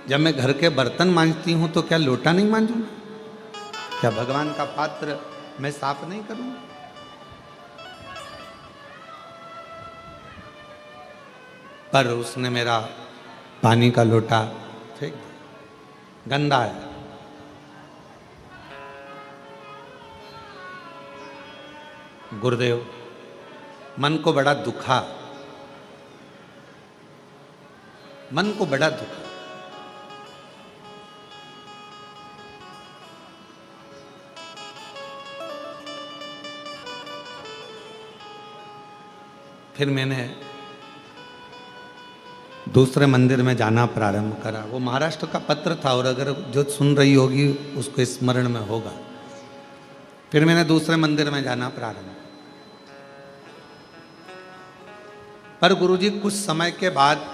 जब मैं घर के बर्तन मांजती हूं तो क्या लोटा नहीं मांजूंगा, क्या भगवान का पात्र मैं साफ नहीं करूंगा। पर उसने मेरा पानी का लोटा फेंक दिया, गंदा है। गुरुदेव मन को बड़ा दुखा, मन को बड़ा दुखा। फिर मैंने दूसरे मंदिर में जाना प्रारंभ करा। वो महाराष्ट्र का पत्र था और अगर जो सुन रही होगी उसको स्मरण में होगा। फिर मैंने दूसरे मंदिर में जाना प्रारंभ, पर गुरुजी कुछ समय के बाद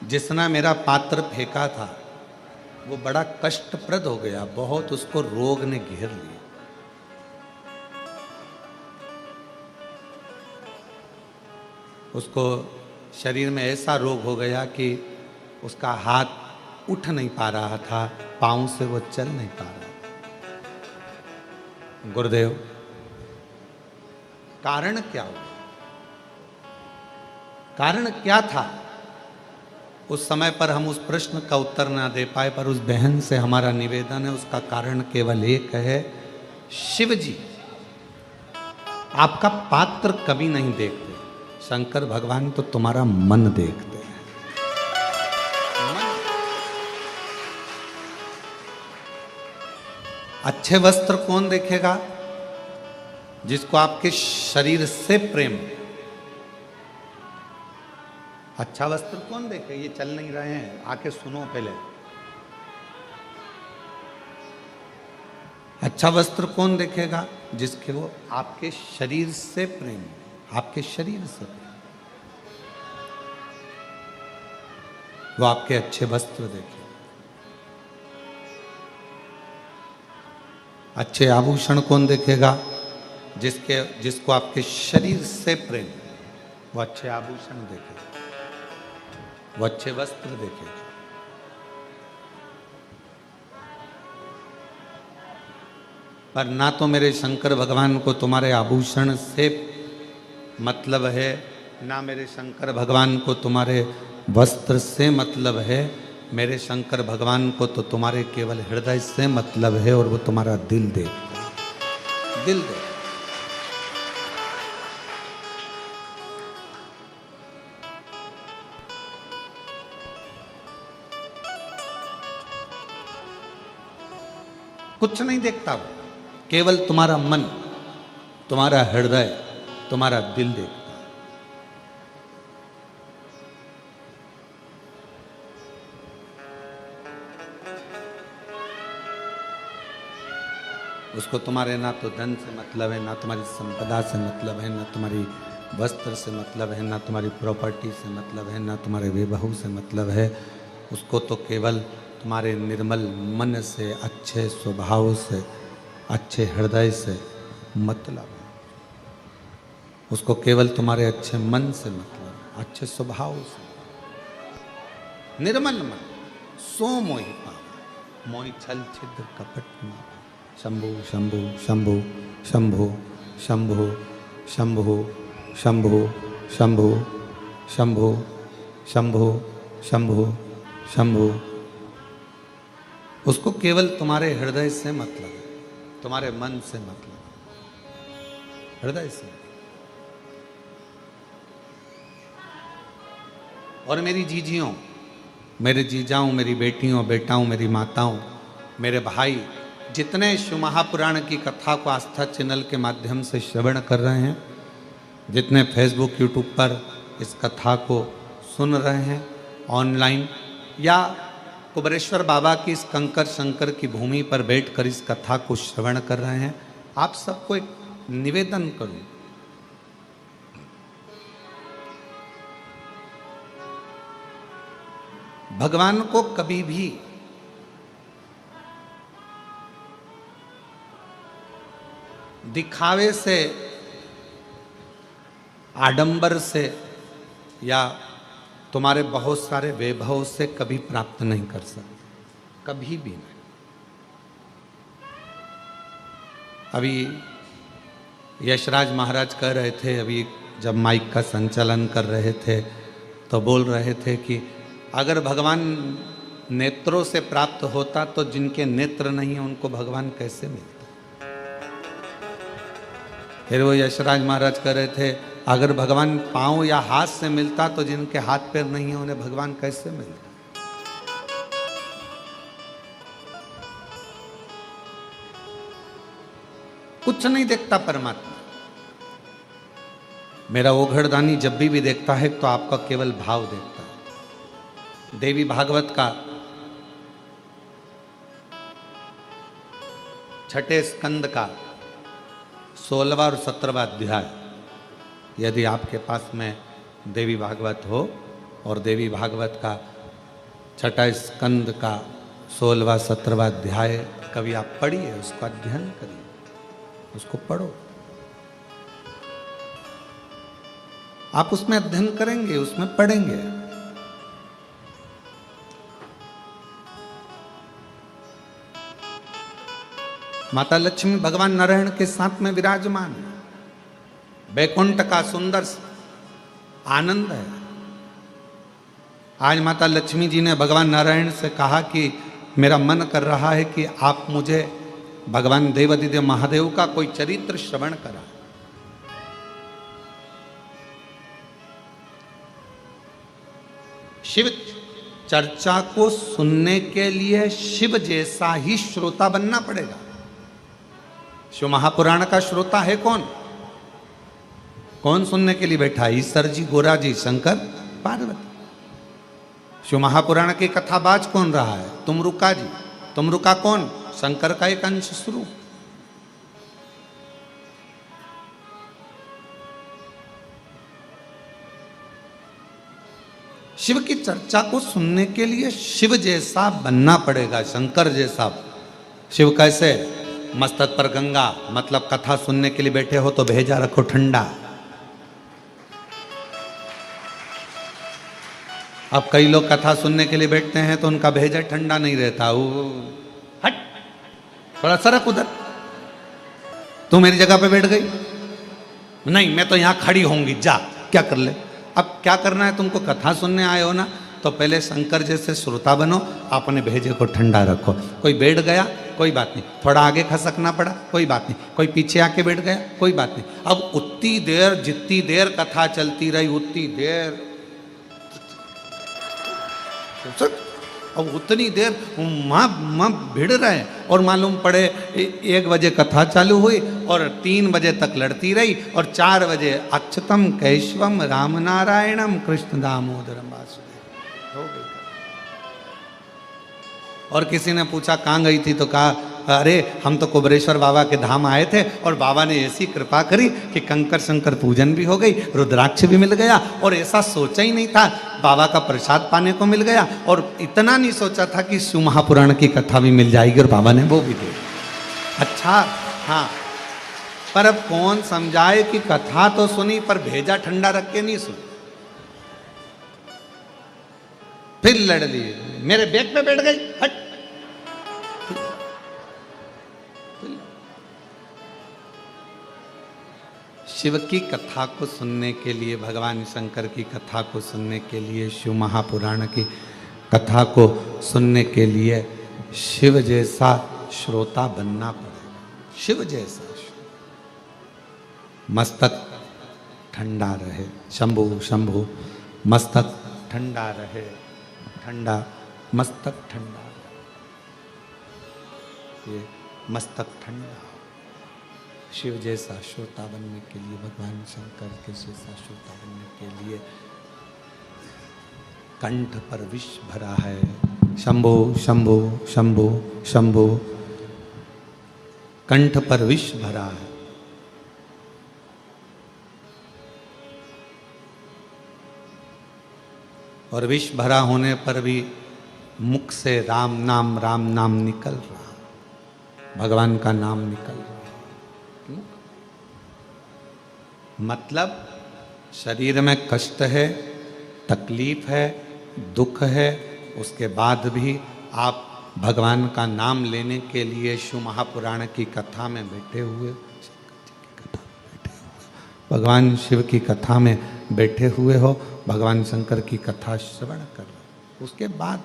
जिसने मेरा पात्र फेंका था वो बड़ा कष्टप्रद हो गया, बहुत उसको रोग ने घेर लिया। उसको शरीर में ऐसा रोग हो गया कि उसका हाथ उठ नहीं पा रहा था, पांव से वो चल नहीं पा रहा था। गुरुदेव, कारण क्या हुआ? कारण क्या था? उस समय पर हम उस प्रश्न का उत्तर ना दे पाए, पर उस बहन से हमारा निवेदन है, उसका कारण केवल एक है, शिव जी आपका पात्र कभी नहीं देखते, शंकर भगवान तो तुम्हारा मन देखते हैं। मन। अच्छे वस्त्र कौन देखेगा? जिसको आपके शरीर से प्रेम। अच्छा वस्त्र कौन देखे? ये चल नहीं रहे हैं, आके सुनो पहले। अच्छा वस्त्र कौन देखेगा? जिसके वो आपके शरीर से प्रेम, आपके शरीर से प्रेम। वो आपके अच्छे वस्त्र देखे। अच्छे आभूषण कौन देखेगा? जिसको आपके शरीर से प्रेम, वो अच्छे आभूषण देखे, वो अच्छे वस्त्र देखे। पर ना तो मेरे शंकर भगवान को तुम्हारे आभूषण से मतलब है, ना मेरे शंकर भगवान को तुम्हारे वस्त्र से मतलब है। मेरे शंकर भगवान को तो तुम्हारे केवल हृदय से मतलब है, और वो तुम्हारा दिल देखता है। दिल देखता। कुछ नहीं देखता वो, केवल तुम्हारा मन, तुम्हारा हृदय, तुम्हारा दिल देखता है। उसको तुम्हारे ना तो धन से मतलब है, ना तुम्हारी संपदा से मतलब है, ना तुम्हारी वस्त्र से मतलब है, ना तुम्हारी प्रॉपर्टी से मतलब है, ना तुम्हारे वैभव से मतलब है। उसको तो केवल तुम्हारे निर्मल मन से, अच्छे स्वभाव से, अच्छे हृदय से मतलब है। उसको केवल तुम्हारे अच्छे मन से मतलब, अच्छे स्वभाव से। निर्मल मन सो मोहि पावा, मोहि छल छिद्र कपट न। शंभु शंभु शंभु शंभु शंभु शंभु शंभु शंभु शंभु शंभु शंभु शंभु। उसको केवल तुम्हारे हृदय से मतलब है, तुम्हारे मन से मतलब, हृदय से। और मेरी जीजियों, मेरे जीजाओं, मेरी बेटियों, बेटाओं, मेरी माताओं, मेरे भाई, जितने शिव महापुराण की कथा को आस्था चैनल के माध्यम से श्रवण कर रहे हैं, जितने फेसबुक यूट्यूब पर इस कथा को सुन रहे हैं ऑनलाइन, या कुबरेश्वर बाबा की इस कंकर शंकर की भूमि पर बैठकर इस कथा को श्रवण कर रहे हैं, आप सबको एक निवेदन करूं। भगवान को कभी भी दिखावे से, आडंबर से, या तुम्हारे बहुत सारे वैभव से कभी प्राप्त नहीं कर सकते, कभी भी नहीं। अभी यशराज महाराज कह रहे थे, अभी जब माइक का संचालन कर रहे थे तो बोल रहे थे कि अगर भगवान नेत्रों से प्राप्त होता तो जिनके नेत्र नहीं है उनको भगवान कैसे मिलता। फिर वो यशराज महाराज कह रहे थे अगर भगवान पांव या हाथ से मिलता तो जिनके हाथ पैर नहीं है उन्हें भगवान कैसे मिलता। कुछ नहीं देखता परमात्मा। मेरा ओघड़दानी जब भी देखता है तो आपका केवल भाव देखता है। देवी भागवत का 6ठे स्कंद का 16वां और 17वां अध्याय, यदि आपके पास में देवी भागवत हो और देवी भागवत का 6ठा स्कंद का 16वां 17वां अध्याय कभी आप पढ़िए, उसका अध्ययन करिए, उसको पढ़ो। आप उसमें अध्ययन करेंगे, उसमें पढ़ेंगे। माता लक्ष्मी भगवान नारायण के साथ में विराजमान है। बैकुंठ का सुंदर आनंद है। आज माता लक्ष्मी जी ने भगवान नारायण से कहा कि मेरा मन कर रहा है कि आप मुझे भगवान देवादिदेव महादेव का कोई चरित्र श्रवण करा। शिव चर्चा को सुनने के लिए शिव जैसा ही श्रोता बनना पड़ेगा। शिव महापुराण का श्रोता है कौन? कौन सुनने के लिए बैठा है? ईश्वर जी, गोरा जी, शंकर, पार्वती। शिव महापुराण की कथाबाज कौन रहा है? तुमरुका जी। तुमरुका कौन? शंकर का एक अंश स्वरूप। शिव की चर्चा को सुनने के लिए शिव जैसा बनना पड़ेगा, शंकर जैसा। शिव कैसे? मस्तक पर गंगा, मतलब कथा सुनने के लिए बैठे हो तो भेजा रखो ठंडा। अब कई लोग कथा सुनने के लिए बैठते हैं तो उनका भेजा ठंडा नहीं रहता। वो हट, थोड़ा सरक उधर। तू मेरी जगह पे बैठ गई? नहीं, मैं तो यहां खड़ी होंगी, जा क्या कर ले। अब क्या करना है तुमको? कथा सुनने आए हो ना, तो पहले शंकर जैसे श्रोता बनो, अपने भेजे को ठंडा रखो। कोई बैठ गया, कोई बात नहीं, थोड़ा आगे खसकना पड़ा, कोई बात नहीं, कोई पीछे आके बैठ गया, कोई बात नहीं। अब उतनी देर, जितनी देर कथा चलती रही उतनी देर, अब उतनी देर माँ भिड़ रहे। और मालूम पड़े 1 बजे कथा चालू हुई और 3 बजे तक लड़ती रही, और 4 बजे अच्युतम केशवम राम नारायणम कृष्ण दामोदरम वासुदेव हो गई। और किसी ने पूछा कहाँ गई थी, तो कहा अरे हम तो कुबरेश्वर बाबा के धाम आए थे और बाबा ने ऐसी कृपा करी कि कंकर शंकर पूजन भी हो गई, रुद्राक्ष भी मिल गया, और ऐसा सोचा ही नहीं था, बाबा का प्रसाद पाने को मिल गया, और इतना नहीं सोचा था कि शिव महापुराण की कथा भी मिल जाएगी, और बाबा ने वो भी दी। अच्छा, हाँ, पर अब कौन समझाए कि कथा तो सुनी पर भेजा ठंडा रख के नहीं सुनी। फिर लड़ लिए, मेरे बैग पे बैठ गई, हट। शिव की कथा को सुनने के लिए, भगवान शंकर की कथा को सुनने के लिए, शिव महापुराण की कथा को सुनने के लिए शिव जैसा श्रोता बनना पड़ेगा। शिव जैसा मस्तक ठंडा रहे। शंभु शंभु, मस्तक ठंडा रहे, ठंडा मस्तक ठंडा, ये मस्तक ठंडा। शिव जैसा श्रोता बनने के लिए, भगवान शंकर के जैसा श्रोता बनने के लिए कंठ पर विष भरा है। शंभो शंभो शंभो शंभो, कंठ पर विष भरा है। और विष भरा होने पर भी मुख से राम नाम निकल रहा, भगवान का नाम निकल रहा। मतलब शरीर में कष्ट है, तकलीफ है, दुख है, उसके बाद भी आप भगवान का नाम लेने के लिए शिव महापुराण की कथा में बैठे हुए, भगवान शिव की कथा में बैठे हुए हो, भगवान शंकर की कथा श्रवण कर रहे हो, उसके बाद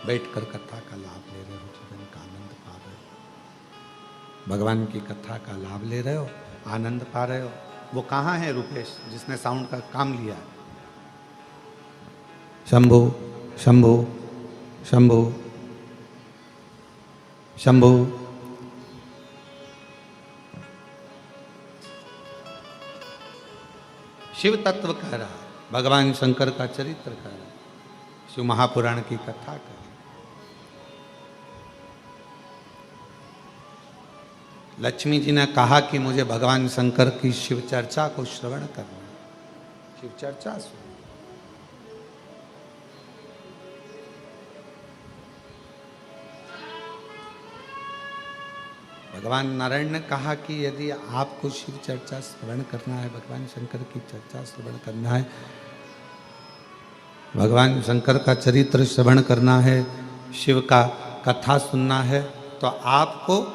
बैठकर कथा का लाभ ले रहे हो, जीवन का आनंद पा रहे हो, भगवान की कथा का लाभ ले रहे हो, आनंद पा रहे हो। वो कहाँ है रुपेश जिसने साउंड का काम लिया? शंभो शंभो शंभो शंभो। शिव तत्व कह रहा है, भगवान शंकर का चरित्र कह रहा है, शिव महापुराण की कथा कह रहा है। लक्ष्मी जी ने कहा कि मुझे भगवान शंकर की शिव चर्चा को श्रवण करना, शिव चर्चा सुन। भगवान नारायण ने कहा कि यदि आपको शिव चर्चा श्रवण करना है, भगवान शंकर की चर्चा श्रवण करना है, भगवान शंकर का चरित्र श्रवण करना है, शिव का कथा सुनना है, तो आपको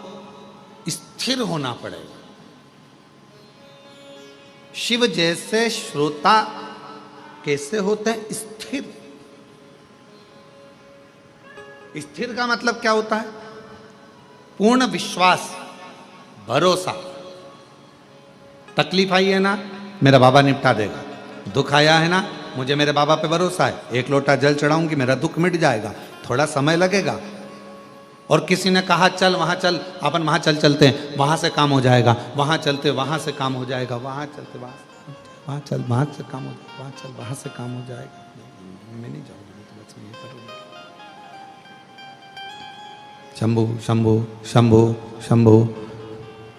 स्थिर होना पड़ेगा। शिव जैसे श्रोता कैसे होते हैं? स्थिर। स्थिर का मतलब क्या होता है? पूर्ण विश्वास, भरोसा। तकलीफ आई है ना, मेरा बाबा निपटा देगा। दुख आया है ना, मुझे मेरे बाबा पे भरोसा है, एक लोटा जल चढ़ाऊंगी, मेरा दुख मिट जाएगा। थोड़ा समय लगेगा। और किसी ने कहा चल वहां चल, अपन वहां चलते हैं, वहां से काम हो जाएगा, वहां चलते वहां से काम हो जाएगा, वहां चलते वहां चल वहां से काम हो जाएगा, वहां चल वहां से काम हो जाएगा। मैं नहीं जाऊंगी, मैं तो बस ये करूंगी। शंभू शंभू शंभू शंभू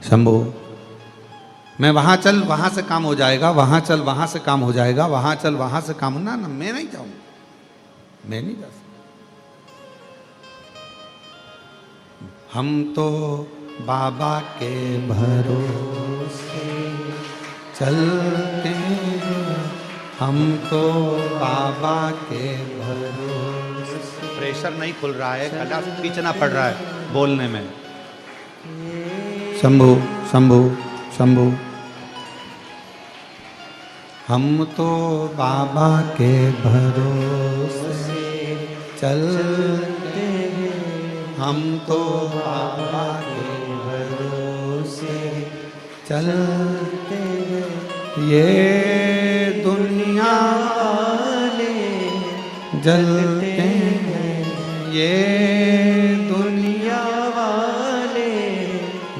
शंभू, मैं वहां चल वहां से काम हो जाएगा, वहां चल वहां से काम हो जाएगा, वहां चल वहां से काम ना ना, मैं नहीं जाऊंगा, मैं नहीं जा सकता। हम तो बाबा के भरोसे चलते हैं, हम तो बाबा के भरोसे। प्रेशर नहीं खुल रहा है, गला खींचना पड़ रहा है बोलने में। शंभू शंभू शंभू, हम तो बाबा के भरोसे चलते हैं, हम तो बाबा के भरोसे चलते हैं। ये दुनिया वाले जलते हैं, ये दुनिया वाले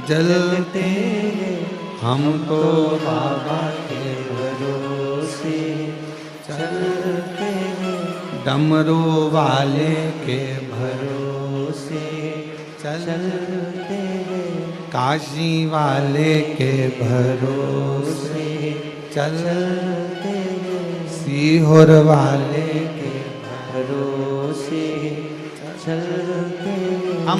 जलते हैं, हम तो बाबा के भरोसे चलते हैं। डमरू वाले के भरोसे चलते हैं, काशी वाले के भरोसे चलते हैं, सीहोर वाले के भरोसे चलते हैं। हम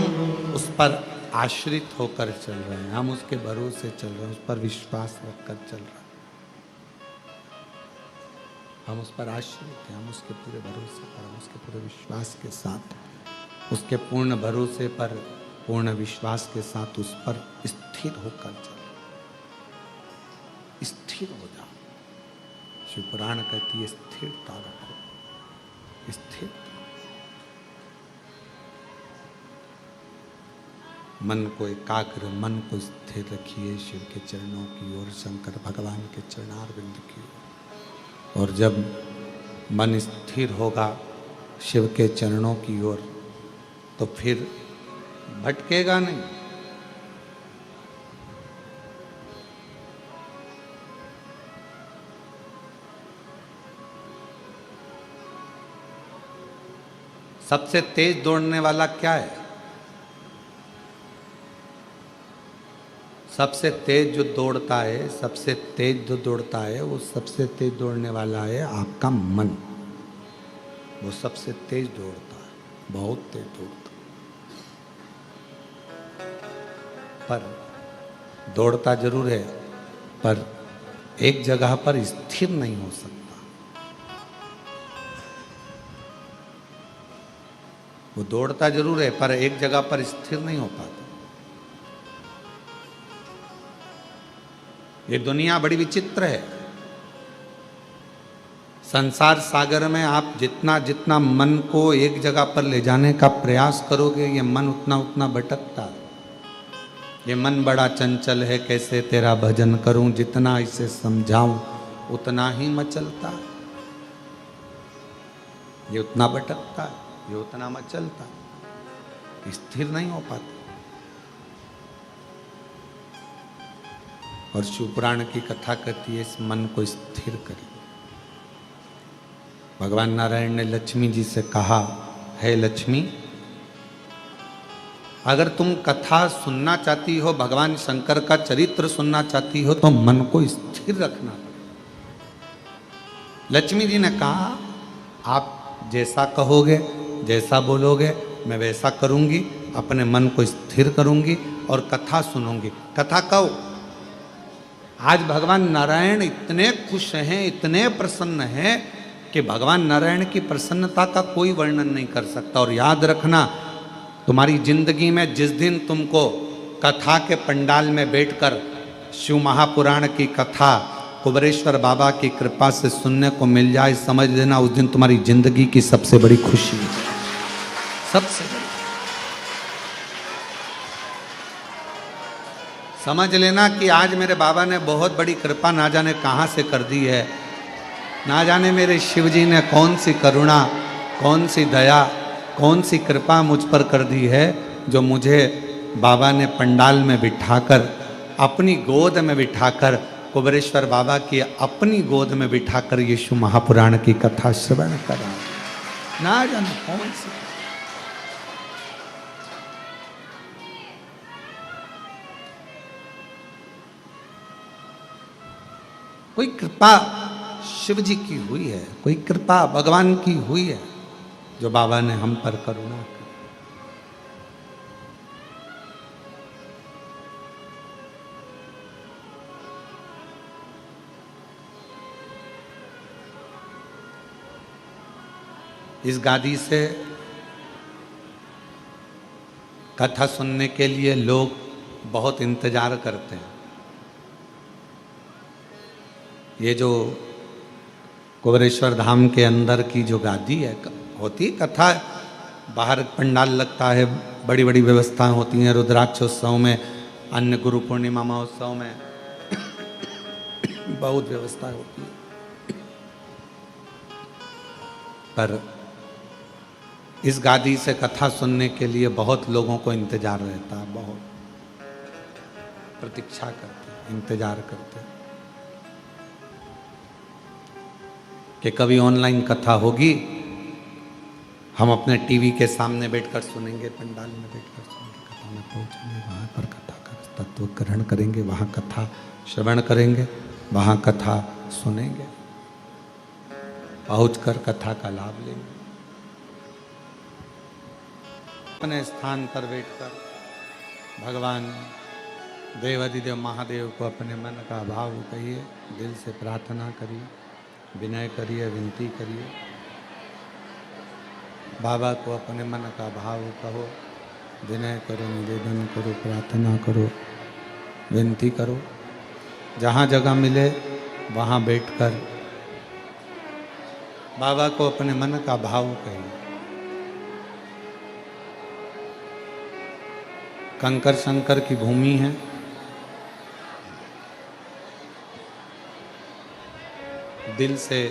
उस पर आश्रित होकर चल रहे हैं, हम उसके भरोसे चल रहे हैं, उस पर विश्वास रखकर चल रहे हैं। हम उस पर आश्रित हैं, हम उसके पूरे भरोसे पर, हम उसके पूरे विश्वास के साथ, उसके पूर्ण भरोसे पर, पूर्ण विश्वास के साथ उस पर स्थिर होकर चलो। स्थिर हो जाओ। शिव पुराण कहती है स्थिरता रखो, स्थिर। मन को एकाग्र, मन को स्थिर रखिए शिव के चरणों की ओर, शंकर भगवान के चरणारविंद की ओर। और जब मन स्थिर होगा शिव के चरणों की ओर, तो फिर भटकेगा नहीं। सबसे तेज दौड़ने वाला क्या है? सबसे तेज जो दौड़ता है, सबसे तेज जो दौड़ता है, वो सबसे तेज दौड़ने वाला है आपका मन। वो सबसे तेज दौड़ता है, बहुत तेज दौड़ता है। पर दौड़ता जरूर है, पर एक जगह पर स्थिर नहीं हो सकता। वो दौड़ता जरूर है, पर एक जगह पर स्थिर नहीं हो पाता। ये दुनिया बड़ी विचित्र है। संसार सागर में आप जितना जितना मन को एक जगह पर ले जाने का प्रयास करोगे, ये मन उतना उतना भटकता है। ये मन बड़ा चंचल है, कैसे तेरा भजन करूं, जितना इसे समझाऊं उतना ही मचलता है। ये उतना भटकता है, ये उतना मचलता है, स्थिर नहीं हो पाता। और शिवपुराण की कथा कहती है इस मन को स्थिर करिए। भगवान नारायण ने लक्ष्मी जी से कहा, है लक्ष्मी, अगर तुम कथा सुनना चाहती हो, भगवान शंकर का चरित्र सुनना चाहती हो, तो मन को स्थिर रखना पड़ेगा। लक्ष्मी जी ने कहा, आप जैसा कहोगे, जैसा बोलोगे, मैं वैसा करूंगी, अपने मन को स्थिर करूंगी, और कथा सुनोगे। कथा कब? आज भगवान नारायण इतने खुश हैं, इतने प्रसन्न हैं कि भगवान नारायण की प्रसन्नता का कोई वर्णन नहीं कर सकता। और याद रखना, तुम्हारी जिंदगी में जिस दिन तुमको कथा के पंडाल में बैठकर शिव महापुराण की कथा कुबेरेश्वर बाबा की कृपा से सुनने को मिल जाए, समझ लेना उस दिन तुम्हारी जिंदगी की सबसे बड़ी खुशी है, सबसे बड़ी। समझ लेना कि आज मेरे बाबा ने बहुत बड़ी कृपा ना जाने कहाँ से कर दी है, ना जाने मेरे शिव जी ने कौन सी करुणा, कौन सी दया, कौन सी कृपा मुझ पर कर दी है, जो मुझे बाबा ने पंडाल में बिठाकर, अपनी गोद में बिठाकर, कुबेरेश्वर बाबा की अपनी गोद में बिठाकर यीशु महापुराण की कथा श्रवण करा। ना जाने कौन सी। कोई कृपा शिव जी की हुई है, कोई कृपा भगवान की हुई है, जो बाबा ने हम पर करुणा की। इस गादी से कथा सुनने के लिए लोग बहुत इंतजार करते हैं। ये जो कुबेरेश्वर धाम के अंदर की जो गादी है, होती कथा, बाहर पंडाल लगता है, बड़ी बड़ी व्यवस्थाएं होती हैं, रुद्राक्षोत्सव में, अन्य गुरु पूर्णिमा महोत्सव में बहुत व्यवस्थाएं होती है। पर इस गादी से कथा सुनने के लिए बहुत लोगों को इंतजार रहता है, बहुत प्रतीक्षा करते हैं, इंतजार करते हैं कि कभी ऑनलाइन कथा होगी, हम अपने टीवी के सामने बैठकर सुनेंगे, पंडाल में बैठकर सुनेंगे, कथा में पहुंचेंगे, वहाँ पर कथा का तत्व ग्रहण करेंगे, वहाँ कथा श्रवण करेंगे, वहाँ कथा सुनेंगे, पहुंचकर कथा का लाभ लेंगे। अपने स्थान पर बैठकर भगवान देवाधिदेव महादेव को अपने मन का भाव कहिए, दिल से प्रार्थना करिए, विनय करिए, विनती करिए। बाबा को अपने मन का भाव कहो, विनय करो, निवेदन करो, प्रार्थना करो, विनती करो। जहाँ जगह मिले वहाँ बैठकर बाबा को अपने मन का भाव कहिए। कंकर शंकर की भूमि है, दिल से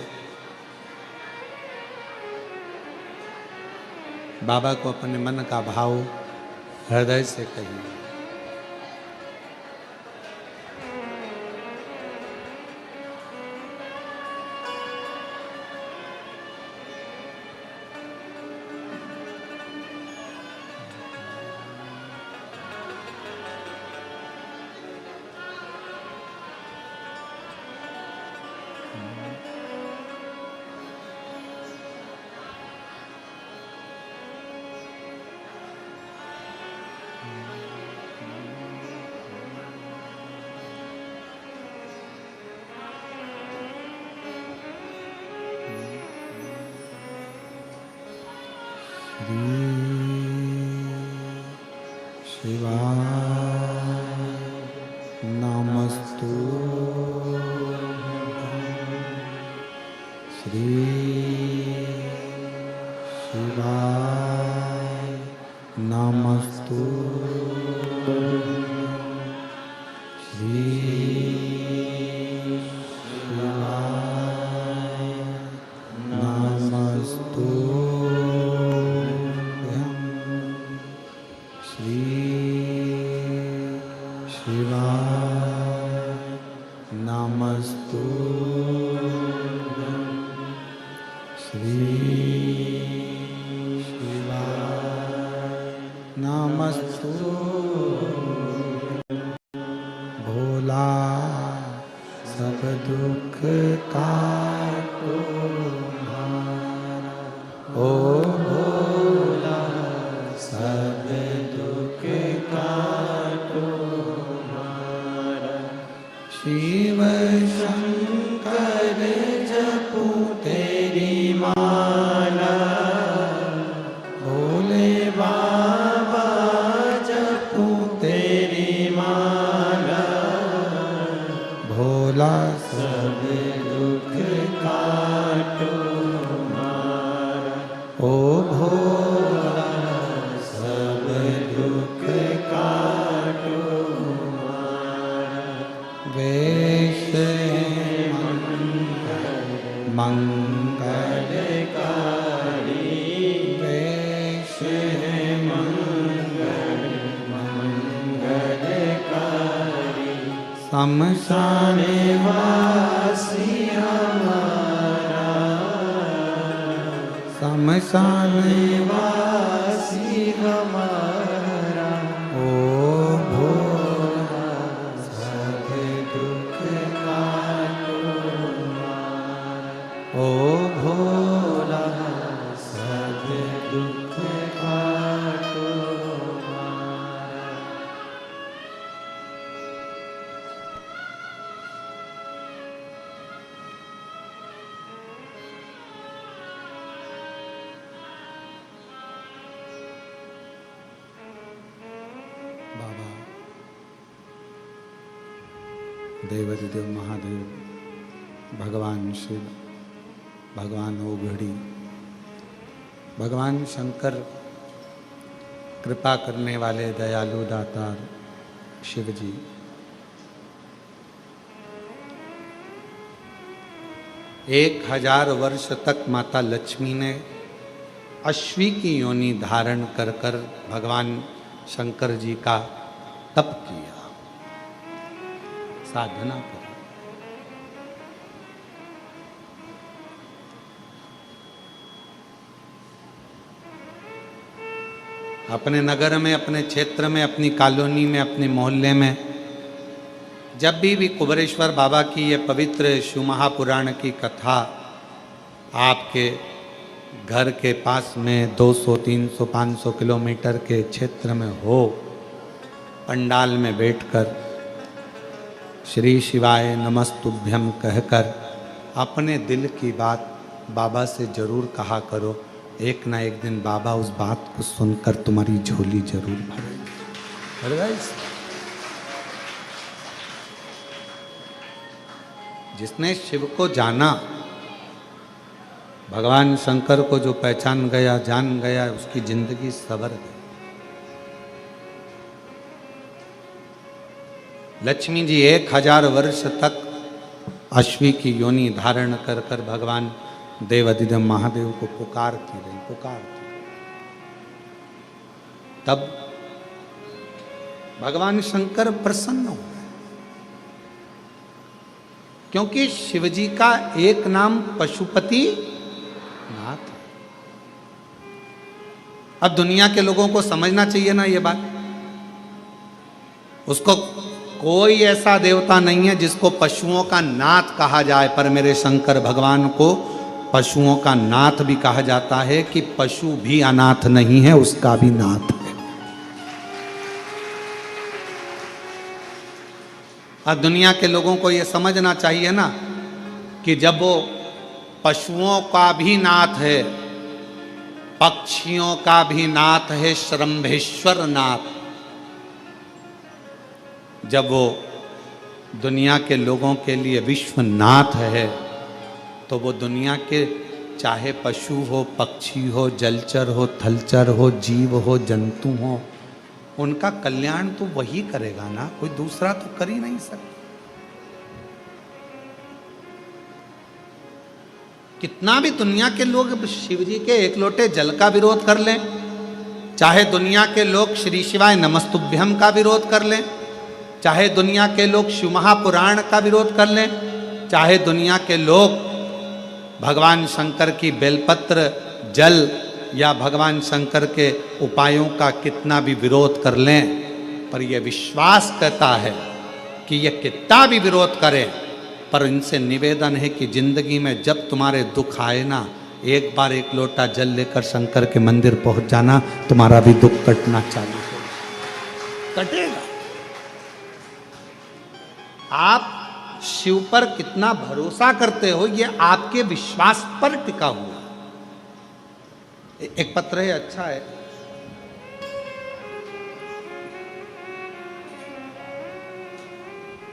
बाबा को अपने मन का भाव हृदय से कहिए। नमस्तु ओ भोला सब दुख काटो हमारा, वेश है मंगलकारी, वेश है मंगलकारी, शमशान वासी हमारा, शमशान वासी हमारा, ओ भोला सब दुख काटो हमारा, ओ भोला सब दुख काटो हमारा। बाबा देवाधिदेव महादेव, भगवान शिव, भगवान ओघड़ी, भगवान शंकर, कृपा करने वाले दयालु दातार शिव जी, 1000 वर्ष तक माता लक्ष्मी ने अश्वी की योनि धारण कर कर भगवान शंकर जी का तप किया, साधना करी। अपने नगर में, अपने क्षेत्र में, अपनी कॉलोनी में, अपने मोहल्ले में जब भी कुबरेश्वर बाबा की ये पवित्र शिव महापुराण की कथा आपके घर के पास में 200, 300, 500 किलोमीटर के क्षेत्र में हो, पंडाल में बैठकर श्री शिवाय नमस्तुभ्यम कहकर अपने दिल की बात बाबा से जरूर कहा करो। एक ना एक दिन बाबा उस बात को सुनकर तुम्हारी झोली जरूर भरेगा। जिसने शिव को जाना, भगवान शंकर को जो पहचान गया, जान गया, उसकी जिंदगी सवर गई। लक्ष्मी जी 1000 वर्ष तक अश्वी की योनि धारण कर कर भगवान देवाधिदेव महादेव को पुकारती रही, पुकारती। तब भगवान शंकर प्रसन्न हो गए, क्योंकि शिवजी का एक नाम पशुपति नाथ है। अब दुनिया के लोगों को समझना चाहिए ना ये बात। उसको कोई ऐसा देवता नहीं है जिसको पशुओं का नाथ कहा जाए, पर मेरे शंकर भगवान को पशुओं का नाथ भी कहा जाता है कि पशु भी अनाथ नहीं है, उसका भी नाथ है। अब दुनिया के लोगों को यह समझना चाहिए ना कि जब वो पशुओं का भी नाथ है, पक्षियों का भी नाथ है, श्रम्भेश्वर नाथ, जब वो दुनिया के लोगों के लिए विश्वनाथ है, तो वो दुनिया के चाहे पशु हो, पक्षी हो, जलचर हो, थलचर हो, जीव हो, जंतु हो, उनका कल्याण तो वही करेगा ना, कोई दूसरा तो कर ही नहीं सकता। कितना भी दुनिया के लोग शिव जी के एक लोटे जल का विरोध कर लें, चाहे दुनिया के लोग श्री शिवाय नमस्तुभ्यम का विरोध कर लें, चाहे दुनिया के लोग शिव महापुराण का विरोध कर लें, चाहे दुनिया के लोग भगवान शंकर की बेलपत्र जल या भगवान शंकर के उपायों का कितना भी विरोध कर लें, पर यह विश्वास कहता है कि यह कितना भी विरोध करें, पर इनसे निवेदन है कि जिंदगी में जब तुम्हारे दुख आए ना, एक बार एक लोटा जल लेकर शंकर के मंदिर पहुंच जाना, तुम्हारा भी दुख कटना चालू हो, कटेगा। आप शिव पर कितना भरोसा करते हो, ये आपके विश्वास पर टिका हुआ। एक पत्र है, अच्छा है।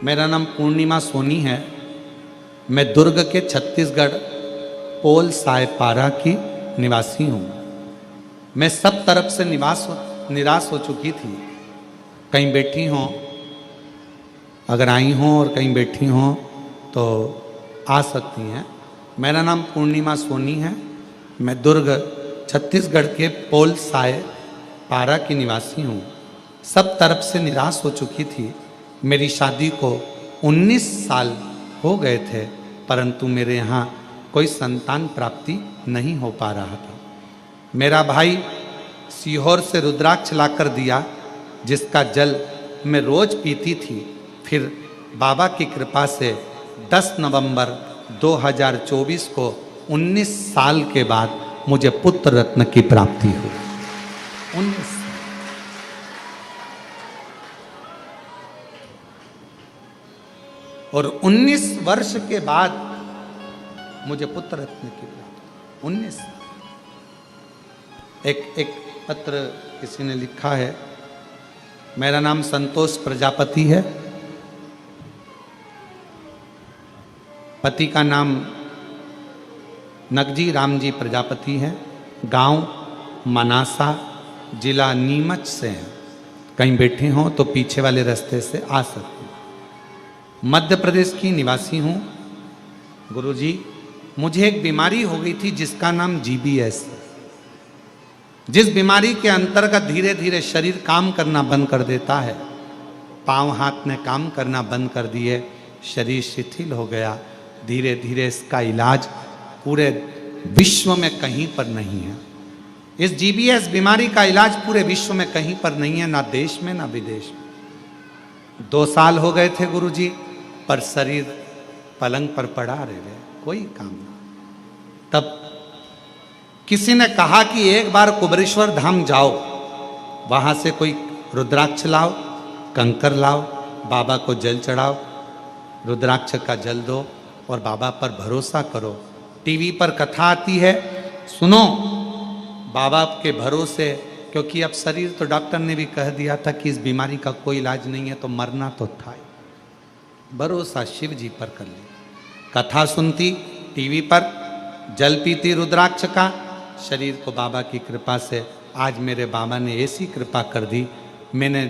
मेरा नाम पूर्णिमा सोनी है, मैं दुर्ग के छत्तीसगढ़ पोल सायपारा की निवासी हूँ। मैं सब तरफ से निराश हो चुकी थी। कहीं बैठी हों, अगर आई हों और कहीं बैठी हों तो आ सकती हैं। मेरा नाम पूर्णिमा सोनी है। मैं दुर्ग छत्तीसगढ़ के पोल साय पारा की निवासी हूँ। सब तरफ से निराश हो चुकी थी। मेरी शादी को 19 साल हो गए थे, परंतु मेरे यहाँ कोई संतान प्राप्ति नहीं हो पा रहा था। मेरा भाई सीहोर से रुद्राक्ष लाकर दिया, जिसका जल मैं रोज पीती थी। फिर बाबा की कृपा से 10 नवंबर 2024 को 19 साल के बाद मुझे पुत्र रत्न की प्राप्ति हुई। 19 और 19 वर्ष के बाद मुझे पुत्र रत्न की प्राप्ति। 19 एक पत्र किसी ने लिखा है। मेरा नाम संतोष प्रजापति है। पति का नाम नगजी रामजी प्रजापति है। गांव मनासा, जिला नीमच से है। कहीं बैठे हों तो पीछे वाले रास्ते से आ सकते हैं। मध्य प्रदेश की निवासी हूँ। गुरुजी, मुझे एक बीमारी हो गई थी जिसका नाम GBS है। जिस बीमारी के अंतर्गत धीरे धीरे शरीर काम करना बंद कर देता है। पांव हाथ ने काम करना बंद कर दिए, शरीर शिथिल हो गया। धीरे धीरे इसका इलाज पूरे विश्व में कहीं पर नहीं है। इस GBS बीमारी का इलाज पूरे विश्व में कहीं पर नहीं है, ना देश में ना विदेश में। 2 साल हो गए थे गुरुजी, पर शरीर पलंग पर पड़ा रहे, कोई काम नहीं। तब किसी ने कहा कि एक बार कुबेरेश्वर धाम जाओ, वहां से कोई रुद्राक्ष लाओ, कंकर लाओ, बाबा को जल चढ़ाओ, रुद्राक्ष का जल दो और बाबा पर भरोसा करो। टीवी पर कथा आती है, सुनो बाबा के भरोसे, क्योंकि अब शरीर तो डॉक्टर ने भी कह दिया था कि इस बीमारी का कोई इलाज नहीं है, तो मरना तो था ही। भरोसा शिव जी पर कर ली। कथा सुनती टीवी पर, जल पीती रुद्राक्ष का, शरीर को बाबा की कृपा से आज मेरे बाबा ने ऐसी कृपा कर दी। मैंने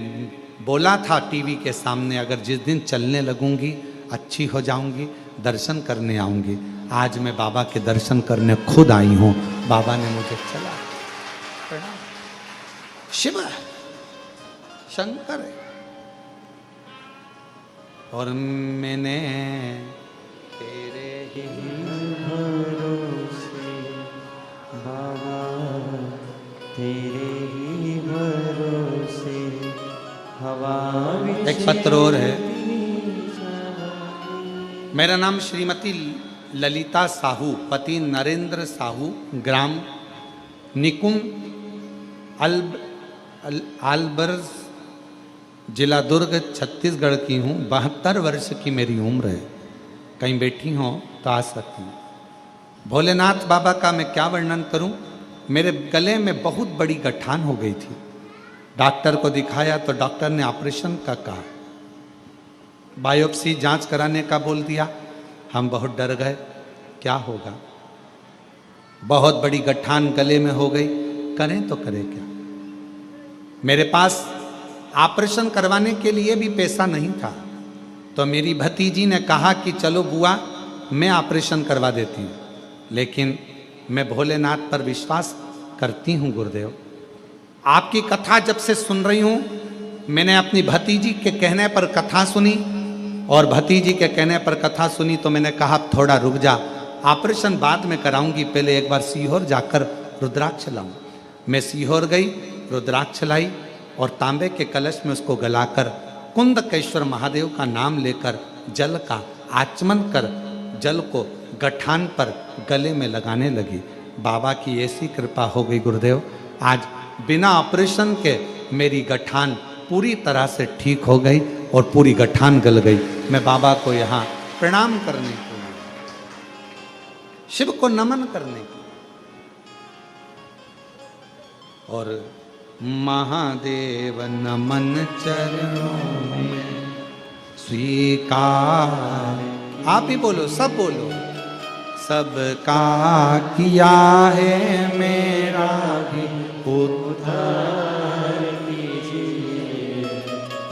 बोला था टीवी के सामने, अगर जिस दिन चलने लगूंगी अच्छी हो जाऊंगी, दर्शन करने आऊंगी। आज मैं बाबा के दर्शन करने खुद आई हूँ। बाबा ने मुझे चला। शिव है, शंकर है। और मैंने तेरे ही भरोसे बाबा, तेरे ही भरोसे हवा। एक पत्र और है। मेरा नाम श्रीमती ललिता साहू, पति नरेंद्र साहू, ग्राम निकुम आलबर्ज, जिला दुर्ग, छत्तीसगढ़ की हूँ। 72 वर्ष की मेरी उम्र है। कहीं बैठी हो तो आ सकती हूँ। भोलेनाथ बाबा का मैं क्या वर्णन करूँ। मेरे गले में बहुत बड़ी गठान हो गई थी। डॉक्टर को दिखाया तो डॉक्टर ने ऑपरेशन का कहा, बायोप्सी जांच कराने का बोल दिया। हम बहुत डर गए, क्या होगा। बहुत बड़ी गठान गले में हो गई, करें तो करें क्या। मेरे पास ऑपरेशन करवाने के लिए भी पैसा नहीं था, तो मेरी भतीजी ने कहा कि चलो बुआ मैं ऑपरेशन करवा देती हूँ। लेकिन मैं भोलेनाथ पर विश्वास करती हूँ गुरुदेव। आपकी कथा जब से सुन रही हूँ, मैंने अपनी भतीजी के कहने पर कथा सुनी, और भतीजी के कहने पर कथा सुनी तो मैंने कहा थोड़ा रुक जा, ऑपरेशन बाद में कराऊंगी, पहले एक बार सीहोर जाकर रुद्राक्ष लाऊं। मैं सीहोर गई, रुद्राक्ष लाई और तांबे के कलश में उसको गलाकर कुंदकेश्वर महादेव का नाम लेकर जल का आचमन कर जल को गठान पर गले में लगाने लगी। बाबा की ऐसी कृपा हो गई गुरुदेव, आज बिना ऑपरेशन के मेरी गठान पूरी तरह से ठीक हो गई और पूरी गठान गल गई। मैं बाबा को यहाँ प्रणाम करने के लिए, शिव को नमन करने के लिए, और महादेव नमन चरणों में स्वीकार। आप ही बोलो, सब बोलो। सबका किया है मेरा भी उद्धार कीजिए,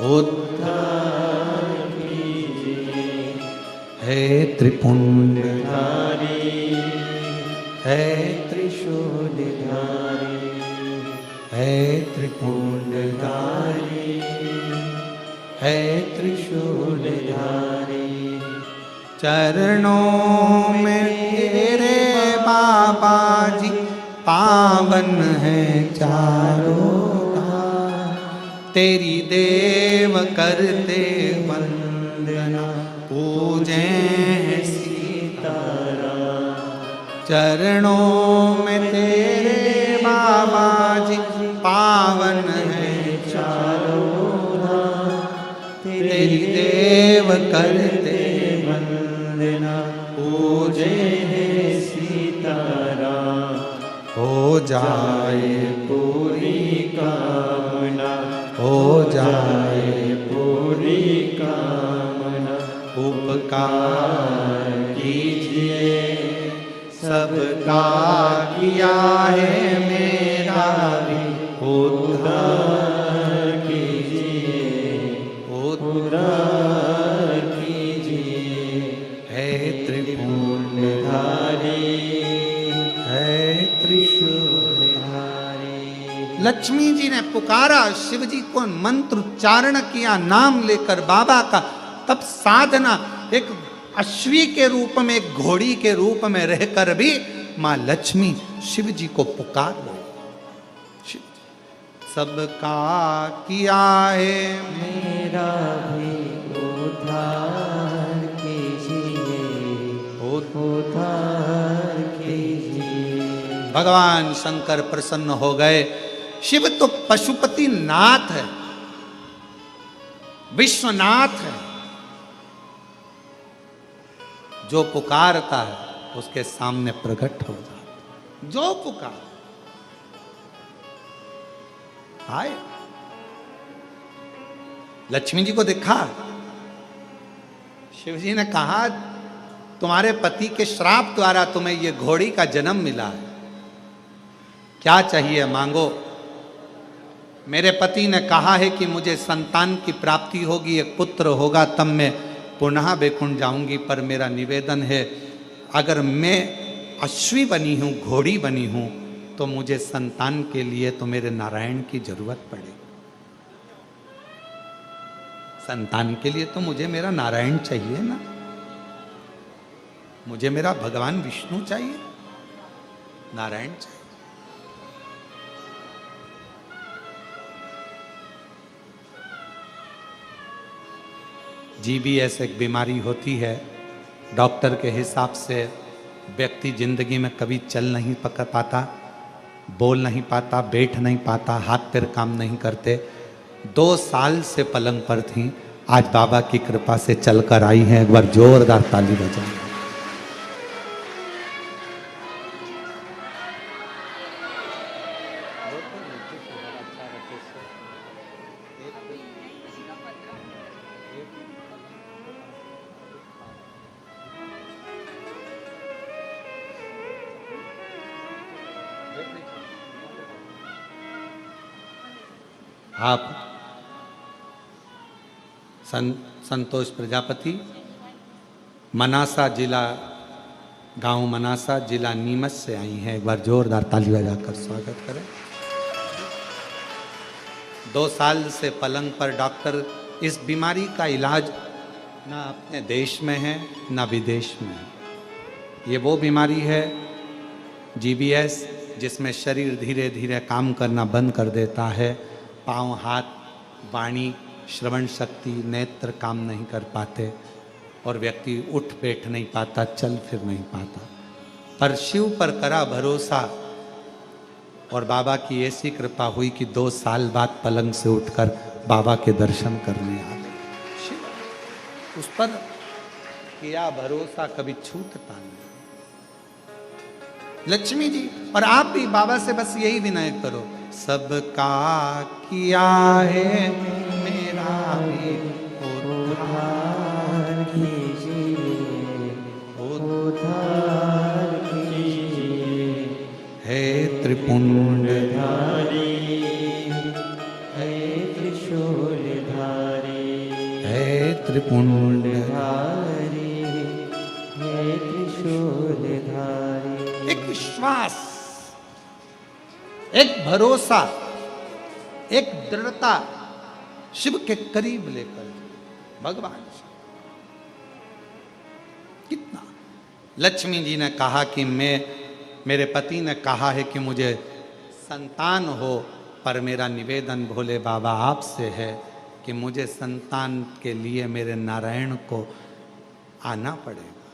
उद्धार कीजिए। हे त्रिपुंडधारी, है त्रिशूलधारी, हे त्रिपुंडधारी, है त्रिशूलधारी। चरणों में तेरे बाबा जी पावन है चारों धाम। तेरी देव करते वंदना पूजे सीताराम। चरणों में तेरे बाबा जी पावन है चारों धाम। तेरी देव करते वंदना पूजे सीताराम। हो जाए पूरी कामना, हो जाए पूरी कामना। उपकार कीजिए, सबका किया है मेरा भी उद्धार कीजिए, उद्धार कीजिए। है त्रिपुंडधारी, है त्रिशूलधारी। लक्ष्मी जी ने पुकारा, शिव जी को मंत्र उच्चारण किया, नाम लेकर बाबा का। तब साधना एक अश्वी के रूप में, एक घोड़ी के रूप में रहकर भी मां लक्ष्मी शिव जी को पुकार रही। सबका किया है मेरा भी उद्धार कीजिए, उद्धार कीजिए। भगवान शंकर प्रसन्न हो गए। शिव तो पशुपति नाथ है, विश्वनाथ है। जो पुकारता है उसके सामने प्रकट हो जाता। जो पुकार आए। लक्ष्मी जी को देखा, शिव जी ने कहा तुम्हारे पति के श्राप द्वारा तुम्हें ये घोड़ी का जन्म मिला है, क्या चाहिए मांगो। मेरे पति ने कहा है कि मुझे संतान की प्राप्ति होगी, एक पुत्र होगा, तब मैं पुनः बैकुंठ जाऊंगी। पर मेरा निवेदन है, अगर मैं अश्वी बनी हूँ, घोड़ी बनी हूँ, तो मुझे संतान के लिए तो मेरे नारायण की जरूरत पड़ेगी। संतान के लिए तो मुझे मेरा नारायण चाहिए ना, मुझे मेरा भगवान विष्णु चाहिए, नारायण चाहिए। GBS एक बीमारी होती है, डॉक्टर के हिसाब से व्यक्ति जिंदगी में कभी चल नहीं पकड़ पाता, बोल नहीं पाता, बैठ नहीं पाता, हाथ पैर काम नहीं करते। 2 साल से पलंग पर थी, आज बाबा की कृपा से चलकर आई हैं। एक बार जोरदार ताली बजाएं। आप संतोष प्रजापति, मनासा जिला, गांव मनासा, जिला नीमच से आई हैं। एक बार जोरदार ताली बजाकर स्वागत करें। 2 साल से पलंग पर डॉक्टर इस बीमारी का इलाज ना अपने देश में है ना विदेश में है। ये वो बीमारी है GBS, जिसमें शरीर धीरे धीरे काम करना बंद कर देता है। पाँव, हाथ, वाणी, श्रवण शक्ति, नेत्र काम नहीं कर पाते और व्यक्ति उठ बैठ नहीं पाता, चल फिर नहीं पाता। पर शिव पर करा भरोसा और बाबा की ऐसी कृपा हुई कि 2 साल बाद पलंग से उठकर बाबा के दर्शन करने आ गए। शिव उस पर किया भरोसा, कभी छूटता नहीं। लक्ष्मी जी और आप भी बाबा से बस यही विनय करो, सबका किया है मेरा भी उद्धार कीजिए, उद्धार कीजिए। हे त्रिपुंडधारी, त्रिपुंडधारी, हे त्रिशूलधारी, हे त्रिपुंडधारी। धारी, हे त्रिशूलधारी। एक विश्वास, एक भरोसा, एक दृढ़ता शिव के करीब लेकर भगवान कितना। लक्ष्मी जी ने कहा कि मेरे पति ने कहा है कि मुझे संतान हो, पर मेरा निवेदन भोले बाबा आपसे है कि मुझे संतान के लिए मेरे नारायण को आना पड़ेगा।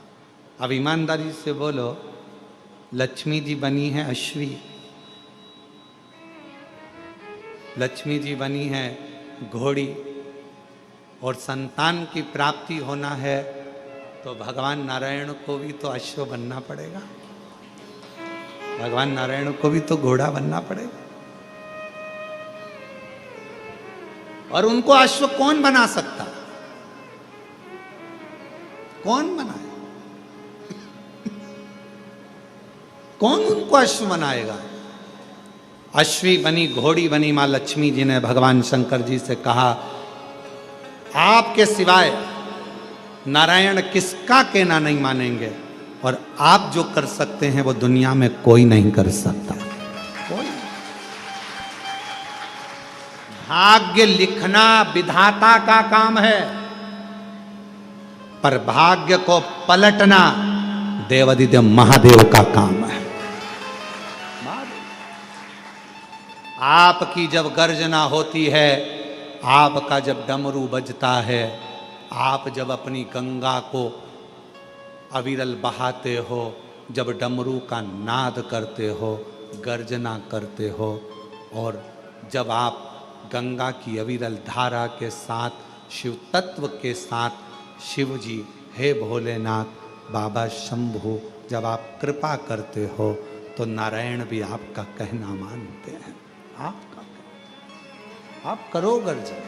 अब ईमानदारी से बोलो, लक्ष्मी जी बनी है अश्वी, लक्ष्मी जी बनी है घोड़ी, और संतान की प्राप्ति होना है तो भगवान नारायण को भी तो अश्व बनना पड़ेगा, भगवान नारायण को भी तो घोड़ा बनना पड़ेगा। और उनको अश्व कौन बना सकता? कौन बनाए? कौन उनको अश्व बनाएगा? अश्वी बनी, घोड़ी बनी मां लक्ष्मी जी ने भगवान शंकर जी से कहा, आपके सिवाय नारायण किसका कहना नहीं मानेंगे, और आप जो कर सकते हैं वो दुनिया में कोई नहीं कर सकता। कोई भाग्य लिखना विधाता का काम है, पर भाग्य को पलटना देवादिदेव महादेव का काम है। आपकी जब गर्जना होती है, आपका जब डमरू बजता है, आप जब अपनी गंगा को अविरल बहाते हो, जब डमरू का नाद करते हो, गर्जना करते हो, और जब आप गंगा की अविरल धारा के साथ, शिव तत्व के साथ, शिव जी हे भोलेनाथ बाबा शंभु जब आप कृपा करते हो, तो नारायण भी आपका कहना मानते हैं। आपका आप करो गर्जन।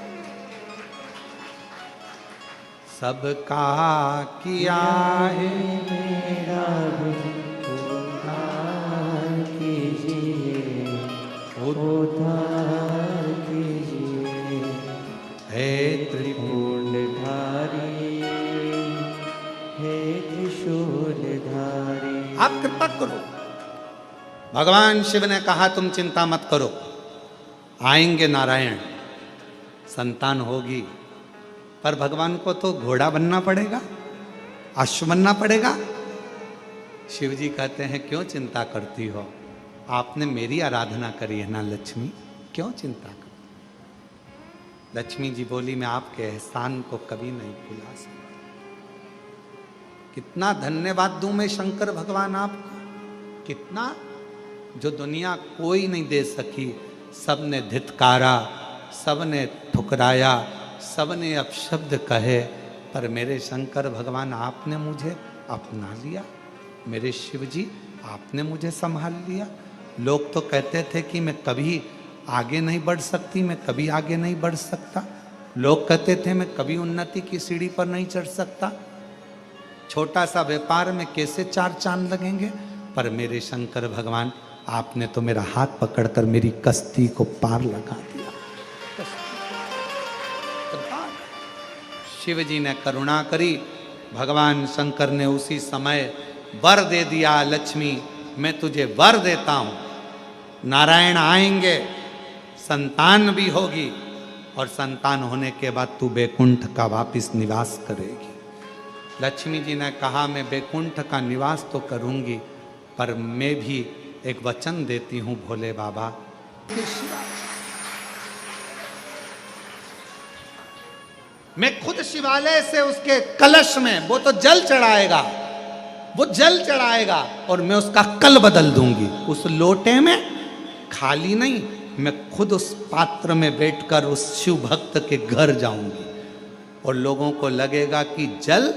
सबका किया है मेरा भी उद्धार कीजिए, उद्धार कीजिए। हे त्रिपुंडधारी, हे त्रिशूलधारी। आप कृपा करो। भगवान शिव ने कहा तुम चिंता मत करो, आएंगे नारायण, संतान होगी, पर भगवान को तो घोड़ा बनना पड़ेगा, अश्व बनना पड़ेगा। शिव जी कहते हैं क्यों चिंता करती हो, आपने मेरी आराधना करी है ना लक्ष्मी, क्यों चिंता कर। लक्ष्मी जी बोली मैं आपके एहसान को कभी नहीं भुला सकती। कितना धन्यवाद दूं मैं शंकर भगवान आपको, कितना, जो दुनिया कोई नहीं दे सकी। सबने धित्कारा, सबने ठुकराया, सबने अपशब्द कहे, पर मेरे शंकर भगवान आपने मुझे अपना लिया। मेरे शिव जी आपने मुझे संभाल लिया। लोग तो कहते थे कि मैं कभी आगे नहीं बढ़ सकती, मैं कभी आगे नहीं बढ़ सकता। लोग कहते थे मैं कभी उन्नति की सीढ़ी पर नहीं चढ़ सकता। छोटा सा व्यापार में कैसे 4 चांद लगेंगे, पर मेरे शंकर भगवान आपने तो मेरा हाथ पकड़कर मेरी कश्ती को पार लगा दिया। शिव जी ने करुणा करी, भगवान शंकर ने उसी समय वर दे दिया, लक्ष्मी मैं तुझे वर देता हूं, नारायण आएंगे, संतान भी होगी, और संतान होने के बाद तू बैकुंठ का वापिस निवास करेगी। लक्ष्मी जी ने कहा मैं बैकुंठ का निवास तो करूंगी, पर मैं भी एक वचन देती हूं भोले बाबा, मैं खुद शिवालय से उसके कलश में, वो तो जल चढ़ाएगा, वो जल चढ़ाएगा, और मैं उसका कल बदल दूंगी। उस लोटे में खाली नहीं, मैं खुद उस पात्र में बैठकर उस शिव भक्त के घर जाऊंगी, और लोगों को लगेगा कि जल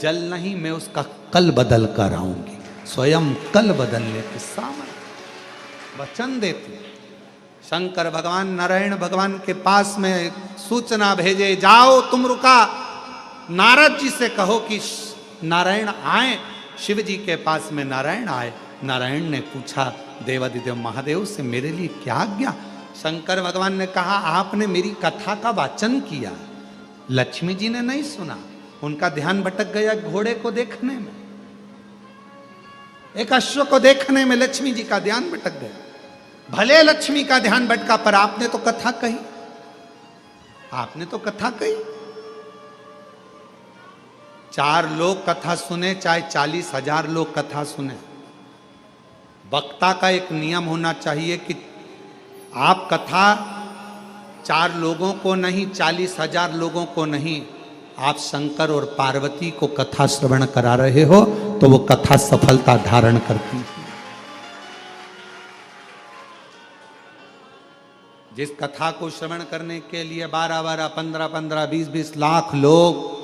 जल नहीं, मैं उसका कल बदल कर आऊंगी। स्वयं कल बदलने के सामने वचन देती। शंकर भगवान नारायण भगवान के पास में सूचना भेजे, जाओ तुम रुका, नारद जी से कहो कि नारायण आए। शिव जी के पास में नारायण आए। नारायण ने पूछा देवादिदेव महादेव से मेरे लिए क्या आज्ञा। शंकर भगवान ने कहा आपने मेरी कथा का वाचन किया, लक्ष्मी जी ने नहीं सुना, उनका ध्यान भटक गया घोड़े को देखने में, एक अश्व को देखने में लक्ष्मी जी का ध्यान भटक गया। भले लक्ष्मी का ध्यान भटका पर आपने तो कथा कही, आपने तो कथा कही। 4 लोग कथा सुने चाहे 40,000 लोग कथा सुने, वक्ता का एक नियम होना चाहिए कि आप कथा 4 लोगों को नहीं 40,000 लोगों को नहीं, आप शंकर और पार्वती को कथा श्रवण करा रहे हो तो वो कथा सफलता धारण करती है। जिस कथा को श्रवण करने के लिए 12-12, 15-15, 20-20 लाख लोग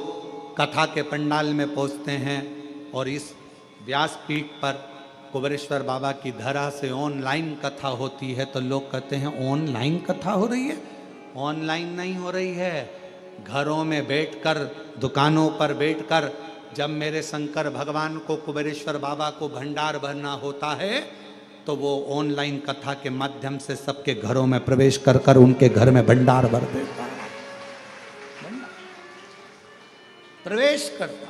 कथा के पंडाल में पहुंचते हैं और इस व्यासपीठ पर कुबेरेश्वर बाबा की धरा से ऑनलाइन कथा होती है तो लोग कहते हैं ऑनलाइन कथा हो रही है। ऑनलाइन नहीं हो रही है, घरों में बैठकर, दुकानों पर बैठकर जब मेरे शंकर भगवान को, कुबेरेश्वर बाबा को भंडार भरना होता है तो वो ऑनलाइन कथा के माध्यम से सबके घरों में प्रवेश कर कर उनके घर में भंडार भर देता है, प्रवेश करता।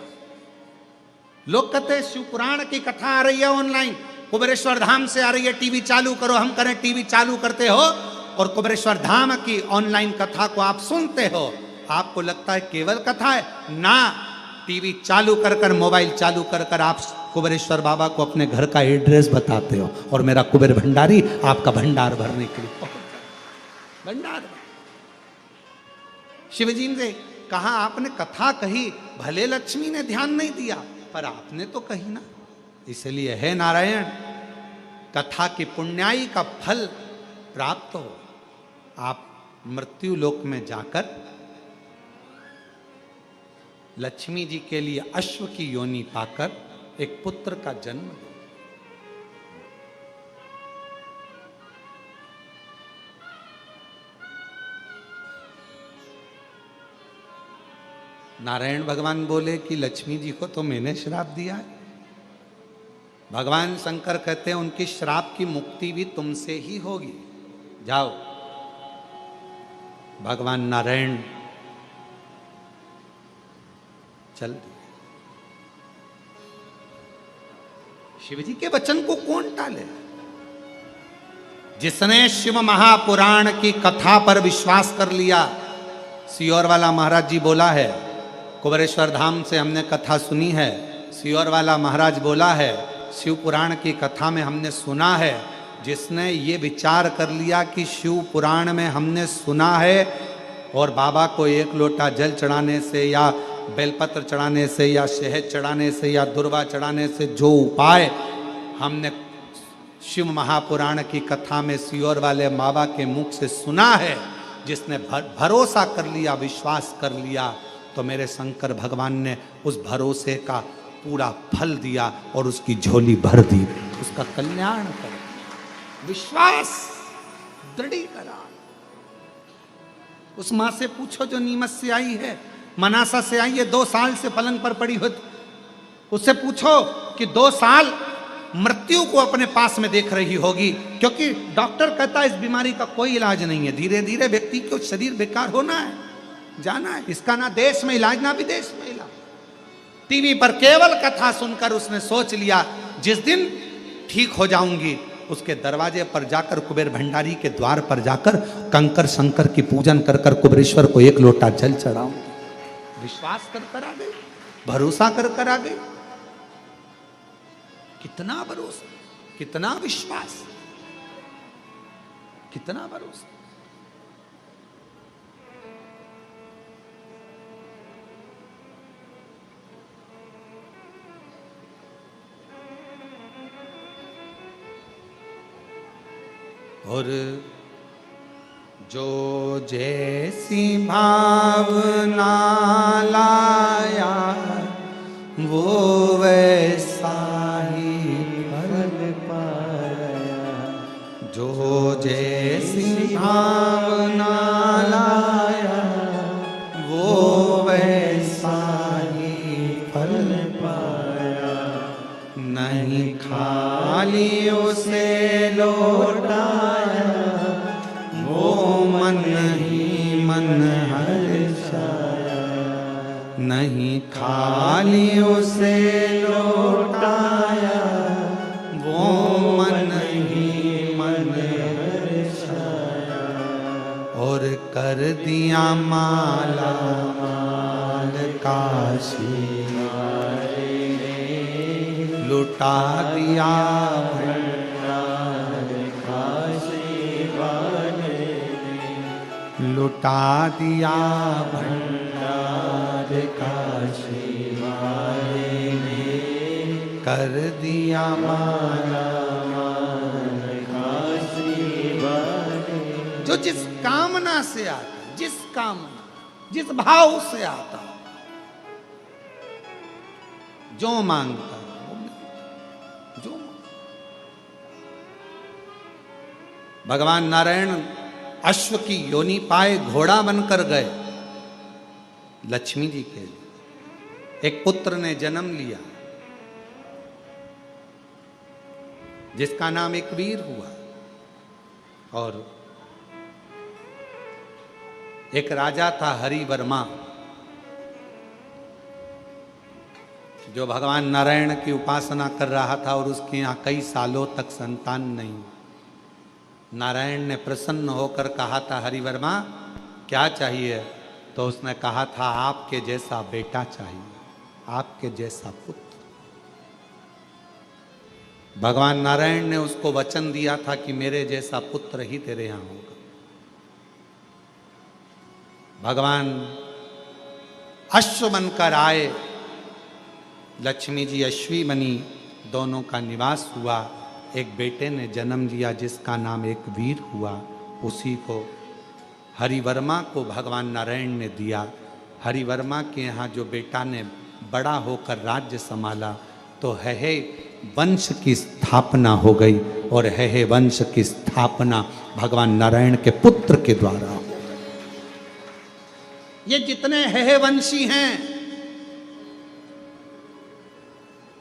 लोग कहते हैं शिव पुराण की कथा आ रही है ऑनलाइन, कुबेरेश्वर धाम से आ रही है, टीवी चालू करो। हम करें टीवी चालू करते हो और कुबेरेश्वर धाम की ऑनलाइन कथा को आप सुनते हो, आपको लगता है केवल कथा है ना। टीवी चालू कर कर, मोबाइल चालू कर कर आप कुबेरेश्वर बाबा को अपने घर का एड्रेस बताते हो और मेरा कुबेर भंडारी आपका भंडार भरने के लिए भंडार। शिवजी ने कहा आपने कथा कही, भले लक्ष्मी ने ध्यान नहीं दिया पर आपने तो कही ना। इसलिए है नारायण, कथा की पुण्याई का फल प्राप्त हो, आप मृत्यु लोक में जाकर लक्ष्मी जी के लिए अश्व की योनि पाकर एक पुत्र का जन्म दो। नारायण भगवान बोले कि लक्ष्मी जी को तो मैंने श्राप दिया है। भगवान शंकर कहते हैं उनकी श्राप की मुक्ति भी तुमसे ही होगी, जाओ। भगवान नारायण चल दिए। शिव जी के वचन को कौन टाले? जिसने शिव महापुराण की कथा पर विश्वास कर लिया। सियोर वाला महाराज जी बोला है, कुबेरेश्वर धाम से हमने कथा सुनी है। सियोर वाला महाराज बोला है, शिव पुराण की कथा में हमने सुना है। जिसने ये विचार कर लिया कि शिव पुराण में हमने सुना है और बाबा को 1 लोटा जल चढ़ाने से या बेलपत्र चढ़ाने से या शहद चढ़ाने से या दुर्वा चढ़ाने से जो उपाय हमने शिव महापुराण की कथा में सियोर वाले बाबा के मुख से सुना है, जिसने भरोसा कर लिया, विश्वास कर लिया, तो मेरे शंकर भगवान ने उस भरोसे का पूरा फल दिया और उसकी झोली भर दी, उसका कल्याण कर, विश्वास दृढ़ करा। उस मां से पूछो जो नीमच से आई है, मनासा से आई है, 2 साल से पलंग पर पड़ी हो, उससे पूछो कि 2 साल मृत्यु को अपने पास में देख रही होगी, क्योंकि डॉक्टर कहता है इस बीमारी का कोई इलाज नहीं है, धीरे धीरे व्यक्ति को शरीर बेकार होना है, जाना है। इसका ना देश में इलाज ना विदेश में इलाज। टीवी पर केवल कथा सुनकर उसने सोच लिया जिस दिन ठीक हो जाऊंगी उसके दरवाजे पर जाकर, कुबेर भंडारी के द्वार पर जाकर कंकर शंकर की पूजन कर कर कुबेरेश्वर को 1 लोटा जल चढ़ाऊंगी। विश्वास कर कर आ गई, भरोसा कर कर आ गई। कितना भरोसा, कितना विश्वास, कितना भरोसा। और जो जैसी भावना लाया वो वैसा ही फल पाया। जो जैसी भावना लाया वो वैसा ही फल पाया। नहीं खाली उसे नहीं खाली उसे लौटाया, वो मन ही मन हर्षाया, और कर दिया माला माल काशी वाले ने, लुटा दिया भंडार काशी वाले ने, लुटा दिया भंडार काशी वाले ने, कर दिया माला माल काशी वाले। जो जिस कामना से आता, जिस कामना जिस भाव से आता, जो मांगता वो मिलता, जो भगवान नारायण अश्व की योनि पाए घोड़ा बनकर गए लक्ष्मी जी के लिए। एक पुत्र ने जन्म लिया जिसका नाम एक वीर हुआ, और एक राजा था हरिवर्मा, जो भगवान नारायण की उपासना कर रहा था और उसके यहाँ कई सालों तक संतान नहीं। नारायण ने प्रसन्न होकर कहा था, हरिवर्मा क्या चाहिए? तो उसने कहा था, आपके जैसा बेटा चाहिए, आपके जैसा पुत्र। भगवान नारायण ने उसको वचन दिया था कि मेरे जैसा पुत्र ही तेरे यहाँ होगा। भगवान अश्व बनकर आए, लक्ष्मी जी अश्वी बनी, दोनों का निवास हुआ। एक बेटे ने जन्म लिया जिसका नाम एक वीर हुआ। उसी को हरिवर्मा को भगवान नारायण ने दिया। हरिवर्मा के यहाँ जो बेटा ने बड़ा होकर राज्य संभाला तो है वंश की स्थापना हो गई, और है वंश की स्थापना भगवान नारायण के पुत्र के द्वारा। ये जितने है वंशी हैं,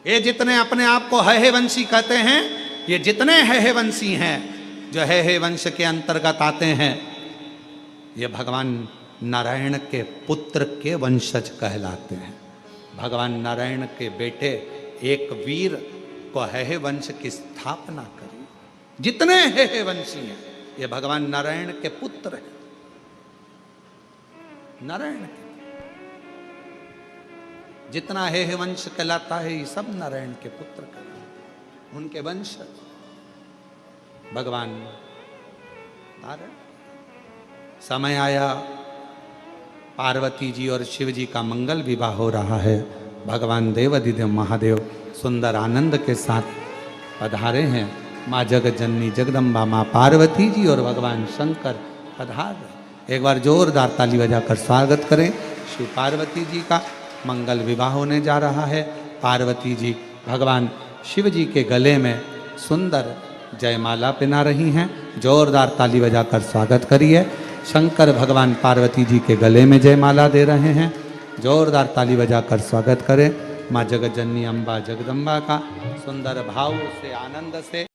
ये जितने अपने आप को है वंशी कहते हैं, ये जितने है वंशी हैं, जो है वंश के अंतर्गत आते हैं, ये भगवान नारायण के पुत्र के वंशज कहलाते हैं। भगवान नारायण के बेटे एक वीर को है वंश की स्थापना करी। जितने है वंशी हैं, ये भगवान नारायण के पुत्र हैं। नारायण के जितना है वंश कहलाता है, ये सब नारायण के पुत्र कहलाते, उनके वंश भगवान नारायण। समय आया, पार्वती जी और शिव जी का मंगल विवाह हो रहा है। भगवान देवाधिदेव महादेव सुंदर आनंद के साथ पधारे हैं। माँ जगत जननी जगदम्बा माँ पार्वती जी और भगवान शंकर पधार रहे। एक बार जोरदार ताली बजाकर स्वागत करें। शिव पार्वती जी का मंगल विवाह होने जा रहा है। पार्वती जी भगवान शिव जी के गले में सुंदर जयमाला पहना रही हैं। जोरदार ताली बजाकर स्वागत करिए। शंकर भगवान पार्वती जी के गले में जयमाला दे रहे हैं। जोरदार ताली बजाकर स्वागत करें। माँ जगत जननी अम्बा जगदम्बा का सुंदर भाव से आनंद से